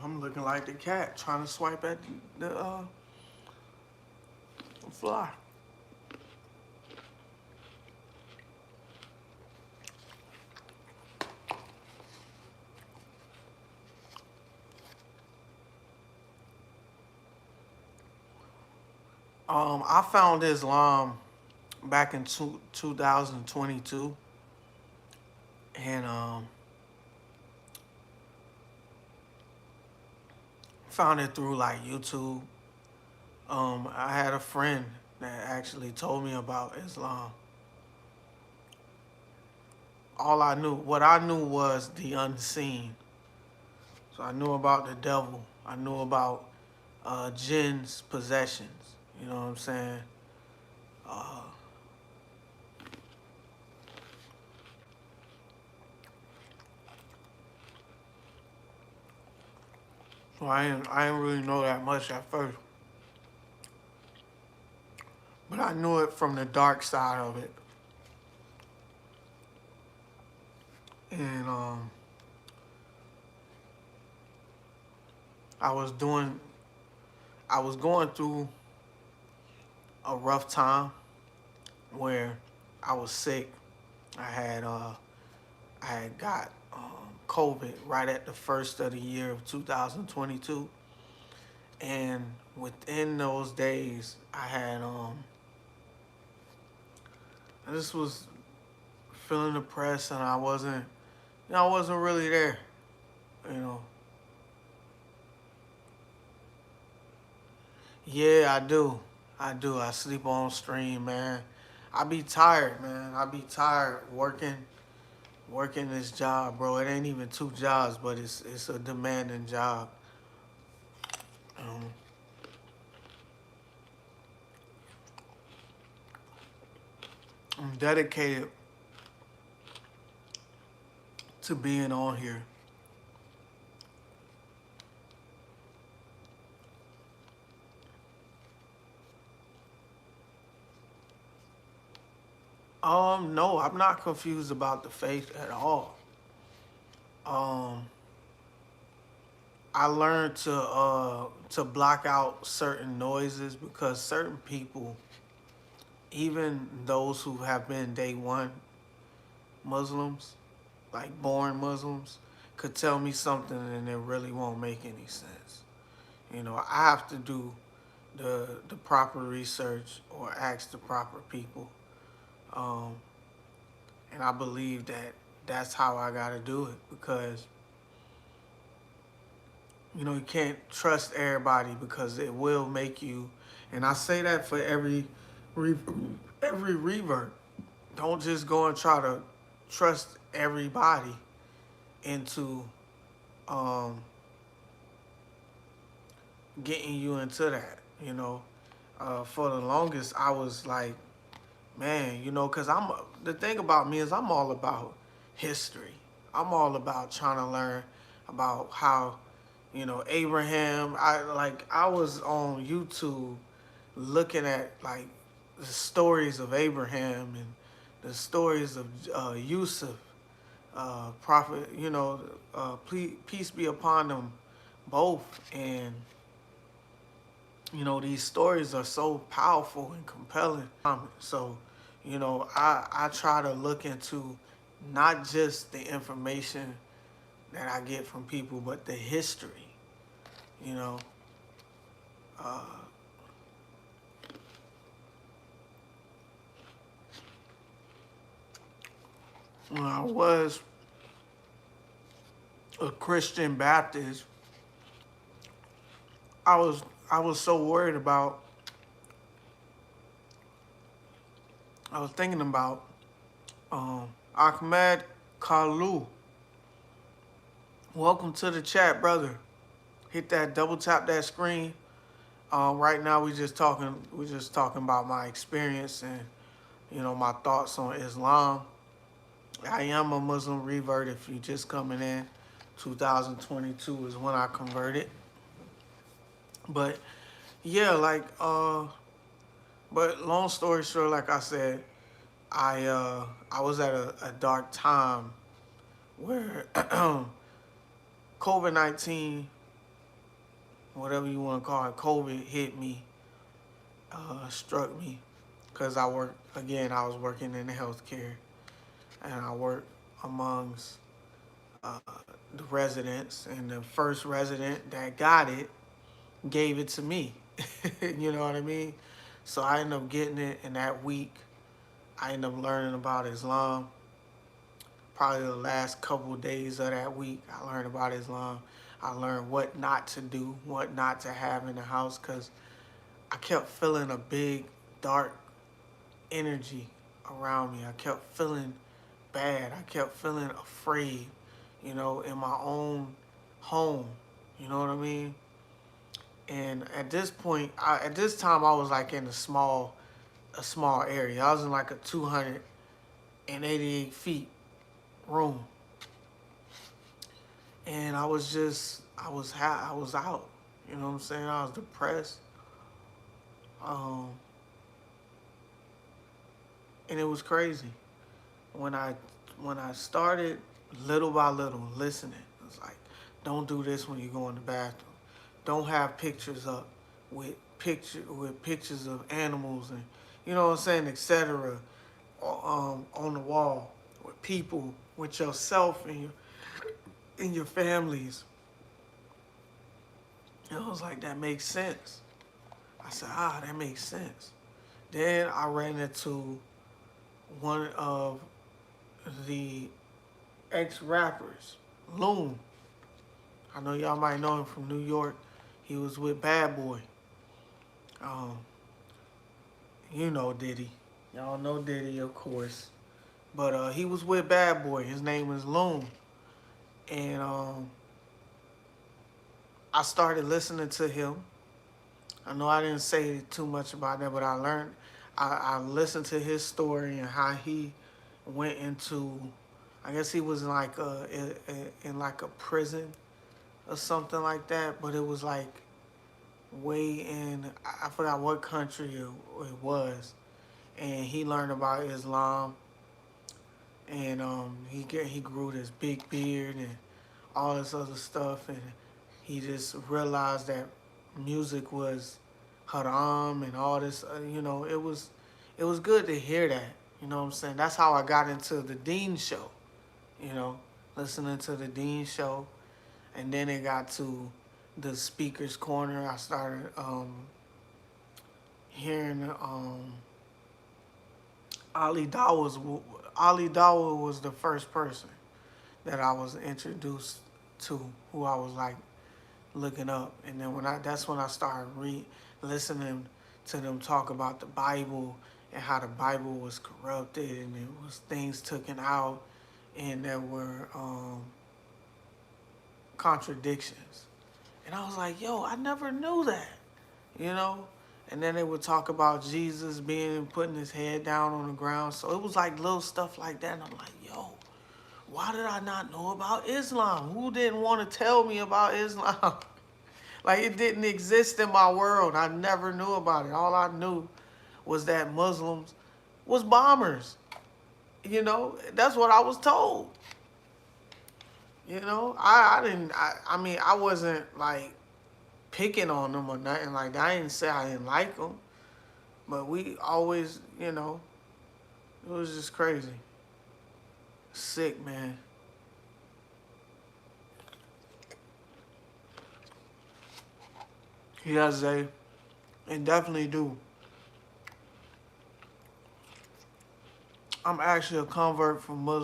I'm looking like the cat trying to swipe at the fly. I found Islam back in 2022, and found it through like YouTube. I had a friend that actually told me about Islam. What I knew was the unseen. So I knew about the devil. I knew about jinn's possessions. You know what I'm saying? Uh, so I didn't really know that much at first, but I knew it from the dark side of it. And I was doing, I was going through a rough time where I was sick. I had got COVID right at the first of the year of 2022. And within those days, I just was feeling depressed, and I wasn't really there, you know. Yeah, I do. I do. I sleep on stream, man. I be tired, man. I be tired working this job, bro. It ain't even two jobs, but it's a demanding job. Um, I'm dedicated to being on here. No, I'm not confused about the faith at all. Um, I learned to block out certain noises because certain people, even those who have been day one Muslims, like born Muslims, could tell me something and it really won't make any sense. You know, I have to do the proper research or ask the proper people. Um, and I believe that that's how I gotta do it because you can't trust everybody because it will make you. And I say that for re, every revert. Don't just go and try to trust everybody into um, getting you into that. For the longest, I was like, man, because the thing about me is I'm all about history. I'm all about trying to learn about how, Abraham. I was on YouTube looking at like the stories of Abraham and the stories of Yusuf, prophet. Peace be upon them both, and these stories are so powerful and compelling. So, I try to look into not just the information that I get from people, but the history. You know, uh, when I was a Christian Baptist, I was I was so worried about. I was thinking about Ahmed Kalu. Welcome to the chat, brother. Hit that, double tap that screen. Right now we just talking about my experience and my thoughts on Islam. I am a Muslim revert. If you just coming in, 2022 is when I converted. But yeah, but long story short, like I said, I was at a dark time where COVID-19, whatever you want to call it, COVID hit me, struck me, because I was working in the healthcare, and I worked amongst uh, the residents, and the first resident that got it gave it to me. You know what I mean? So I ended up getting it in that week. I ended up learning about Islam. Probably the last couple of days of that week, I learned about Islam. I learned what not to do, what not to have in the house, because I kept feeling a big, dark energy around me. I kept feeling bad. I kept feeling afraid, in my own home. You know what I mean? And at this point, at this time, I was like in a small area. I was in like a 288 feet room, and I was out. You know what I'm saying? I was depressed, um, and it was crazy. When I when I started little by little listening, it was like, don't do this when you go in the bathroom. Don't have pictures up with pictures of animals and what I'm saying, etc. On the wall with people, with yourself, and in your families. And I was like, that makes sense. I said, that makes sense. Then I ran into one of the ex-rappers, Loon. I know y'all might know him from New York. He was with Bad Boy. Um, you know Diddy. Y'all know Diddy, of course. But he was with Bad Boy. His name was Loon. And I started listening to him. I know I didn't say too much about that, but I listened to his story and how he went into, I guess he was like in like a prison or something like that, but it was like way in, I forgot what country it was, and he learned about Islam, and he grew this big beard and all this other stuff, and he just realized that music was haram and all this. It was good to hear that. You know what I'm saying? That's how I got into the Dean show. You know, listening to the Dean show, and then it got to the Speaker's Corner. I started hearing Ali Dawah was the first person that I was introduced to, who I was like looking up, and then that's when I started listening to them talk about the Bible and how the Bible was corrupted and it was things taken out and there were contradictions. And I was like, yo, I never knew that, you know? And then they would talk about Jesus putting his head down on the ground. So it was like little stuff like that. And I'm like, yo, why did I not know about Islam? Who didn't want to tell me about Islam? Like, it didn't exist in my world. I never knew about it. All I knew was that Muslims was bombers. You know, that's what I was told. You know, I mean, I wasn't like picking on them or nothing like that. I didn't say I didn't like them. But we always, you know, it was just crazy. Sick, man. Yeah, Zay. And definitely do. I'm actually a convert from a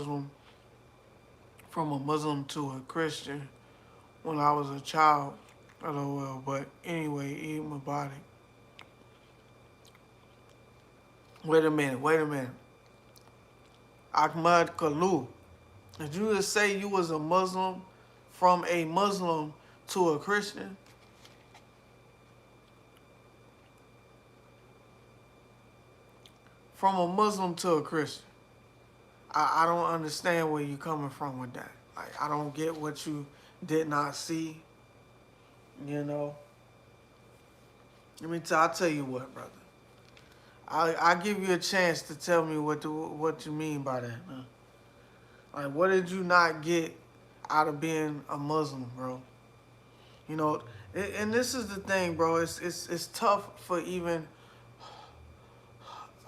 Muslim to a Christian when I was a child. LOL. But anyway, eat my body. Wait a minute. Ahmad Kalu. Did you just say you was a Muslim from a Muslim to a Christian? From a Muslim to a Christian. I don't understand where you're coming from with that. Like, I don't get what you did not see. You know. I'll tell you what, brother. I'll give you a chance to tell me what you mean by that, man. Like, what did you not get out of being a Muslim, bro? You know, and this is the thing, bro. It's tough for even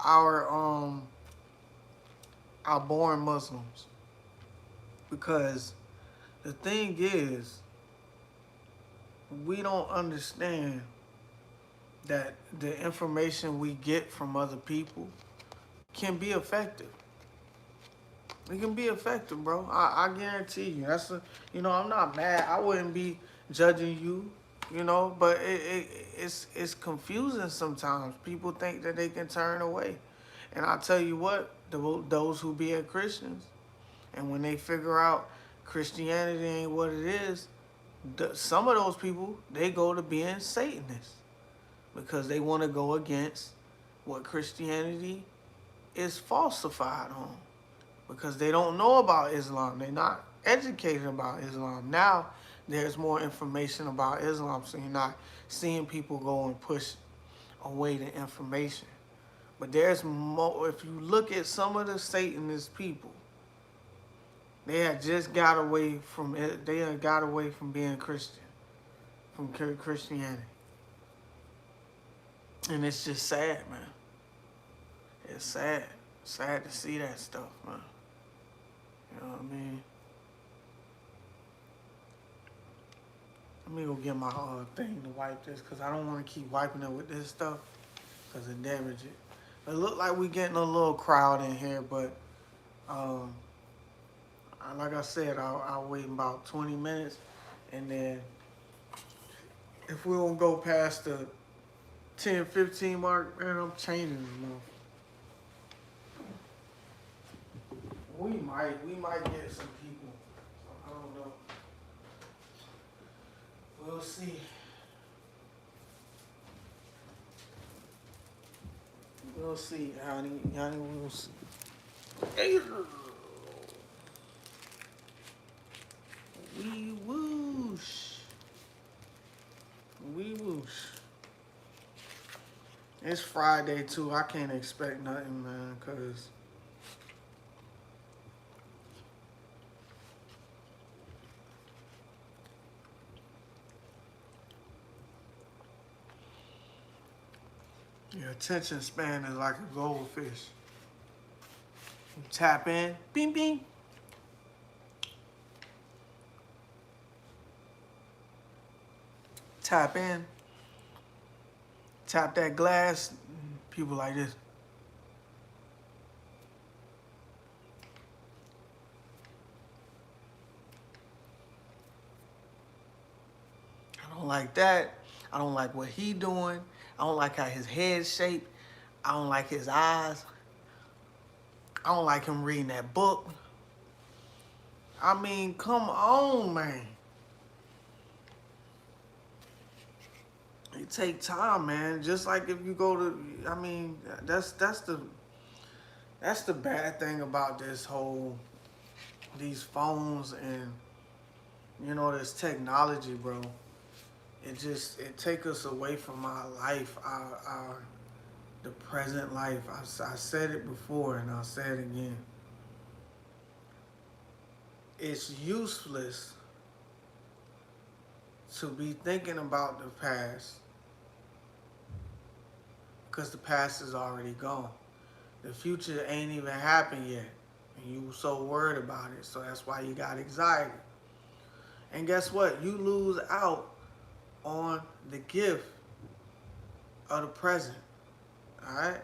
our born Muslims, because the thing is, we don't understand that the information we get from other people can be effective. It can be effective, bro. I guarantee you. I'm not mad. I wouldn't be judging you, you know, but it's confusing sometimes. People think that they can turn away. And I'll tell you what, those who be Christians, and when they figure out Christianity ain't what it is, some of those people, they go to being Satanists because they want to go against what Christianity is falsified on, because they don't know about Islam. They're not educated about Islam. Now there's more information about Islam, so you're not seeing people go and push away the information. But there's more. If you look at some of the Satanist people, they had just got away from it. They had got away from being Christian, from Christianity. And it's just sad, man. It's sad. Sad to see that stuff, man. You know what I mean? Let me go get my thing to wipe this because I don't want to keep wiping it with this stuff because it damage it. It look like we getting a little crowd in here, but like I said, I'll wait about 20 minutes, and then if we don't go past the 10-15 mark, man, I'm changing them. We might get some people. I don't know. We'll see. We'll see, honey. Honey, we'll see. Hey. We whoosh. We whoosh. It's Friday too. I can't expect nothing, man, cause your attention span is like a goldfish. You tap in, bing bing. Tap in. Tap that glass. People like this. I don't like that. I don't like what he doing. I don't like how his head's shaped. I don't like his eyes. I don't like him reading that book. I mean, come on, man. It take time, man. Just like if you go to, I mean, that's the bad thing about these phones and, you know, this technology, bro. It take us away from our life, the present life. I said it before and I'll say it again. It's useless to be thinking about the past because the past is already gone. The future ain't even happened yet. And you so worried about it. So that's why you got anxiety. And guess what? You lose out on the gift of the present. Alright?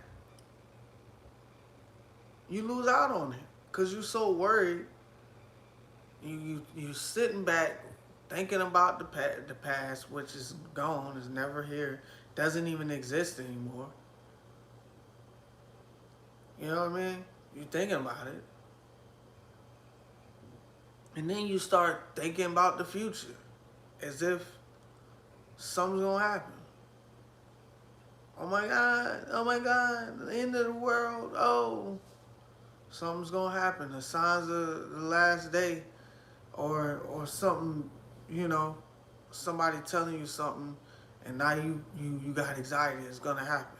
You lose out on it. Because you're so worried. You sitting back thinking about the past, which is gone, is never here, doesn't even exist anymore. You know what I mean? You're thinking about it. And then you start thinking about the future as if something's gonna happen. Oh my God, the end of the world, oh, something's gonna happen. The signs of the last day, or something, you know, somebody telling you something, and now you got anxiety, it's gonna happen.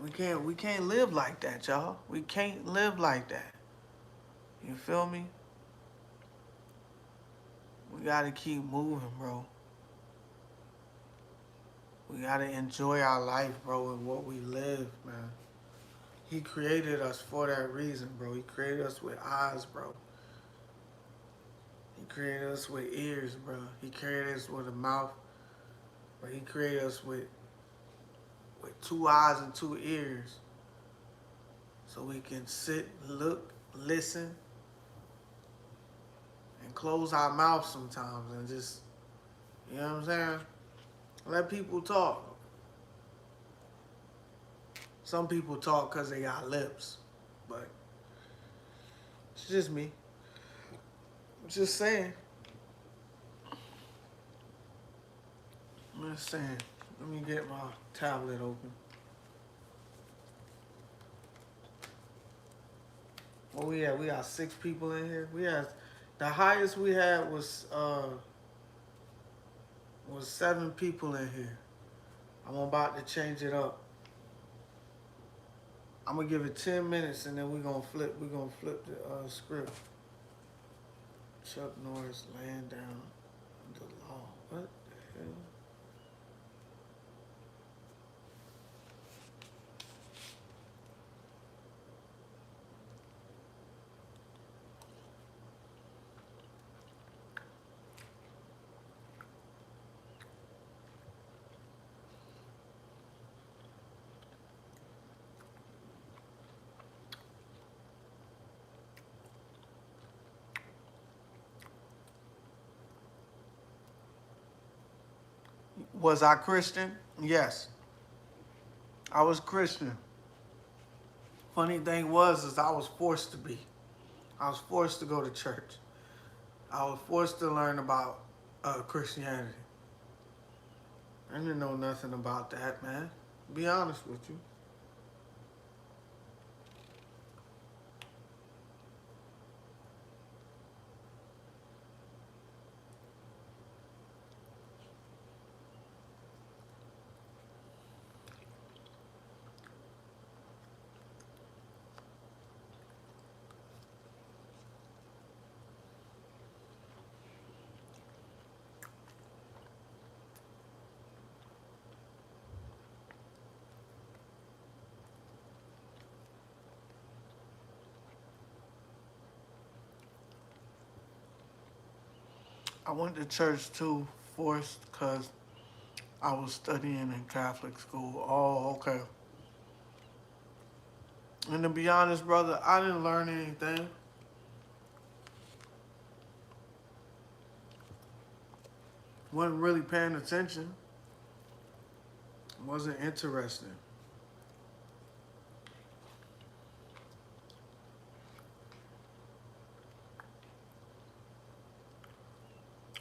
We can't live like that, y'all. We can't live like that. You feel me? We gotta keep moving, bro. We gotta enjoy our life, bro, and what we live, man. He created us for that reason, bro. He created us with eyes, bro. He created us with ears, bro. He created us with a mouth, but he created us with 2 eyes and 2 ears, so we can sit, look, listen, and close our mouth sometimes and just, you know what I'm saying? Let people talk. Some people talk because they got lips, but it's just me. I'm just saying. I'm just saying. Let me get my tablet open. What we had? We got 6 people in here. We had, the highest we had was 7 people in here. I'm about to change it up. I'm gonna give it 10 minutes and then we're gonna flip the script. Chuck Norris laying down the law. What the hell? Was I Christian? Yes, I was Christian. Funny thing is I was forced to be. I was forced to go to church. I was forced to learn about Christianity. I didn't know nothing about that, man. Be honest with you. I went to church too, forced, because I was studying in Catholic school. Oh, okay. And to be honest, brother, I didn't learn anything. Wasn't really paying attention. Wasn't interested.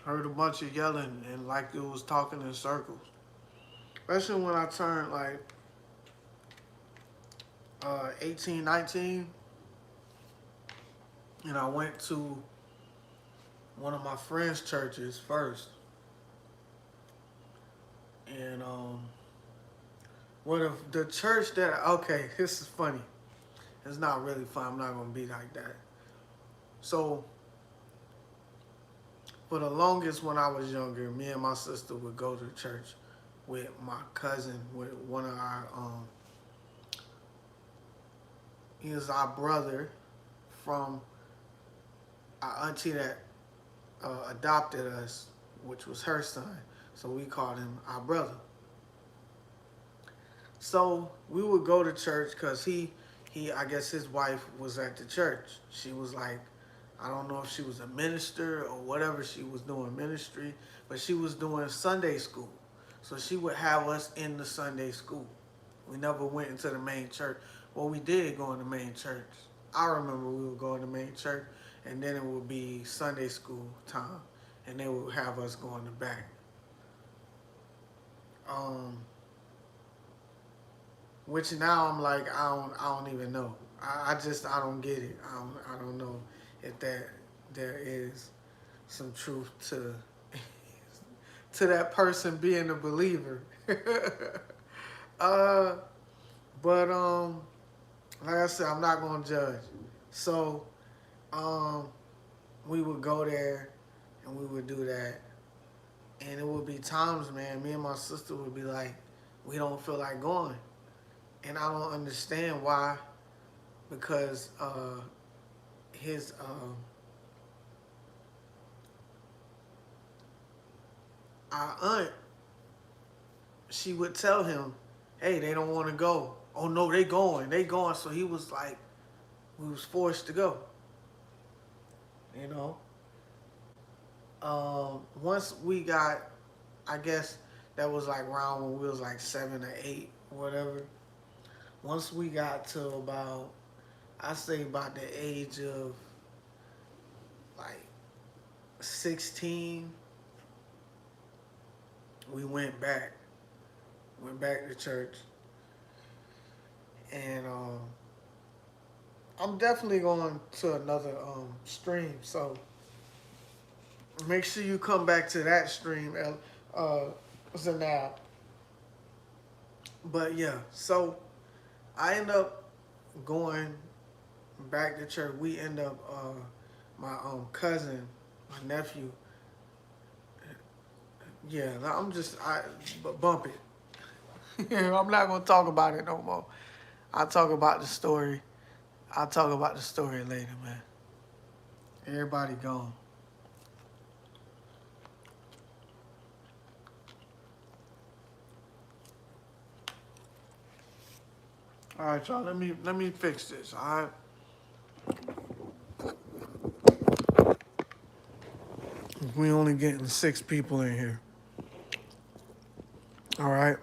Heard a bunch of yelling and like it was talking in circles. Especially when I turned like 18, 19, and I went to one of my friends' churches first. And well, the church that, okay, this is funny. It's not really fun. I'm not going to be like that. So, for the longest when I was younger, me and my sister would go to church with my cousin, with one of our, he is our brother from our auntie that adopted us, which was her son. So we called him our brother. So we would go to church because I guess his wife was at the church. She was like, I don't know if she was a minister or whatever she was doing ministry, but she was doing Sunday school. So she would have us in the Sunday school. We never went into the main church. Well, we did go in the main church. I remember we would go in the main church, and then it would be Sunday school time, and they would have us go in the back. Which now I'm like, I don't even know. I don't get it. I don't know if there is some truth to that person being a believer. But like I said, I'm not gonna judge. So we would go there and we would do that. And it would be times, man, me and my sister would be like, we don't feel like going. And I don't understand why, because his our aunt, she would tell him, hey, they don't want to go. Oh no, they going. So he was like, we was forced to go. You know? Once we got, I guess that was like around when we was like 7 or 8 or whatever. Once we got to about, I say about the age of like 16, we went back to church. And I'm definitely going to another stream, so make sure you come back to that stream, Zanab. But yeah, so I end up going back to church. We end up, my cousin, my nephew. Yeah, bump it. I'm not gonna talk about it no more. I'll talk about the story. I'll talk about the story later, man. Everybody gone. All right, y'all. Let me fix this. All right. We only getting 6 people in here. All right.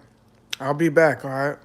I'll be back. All right.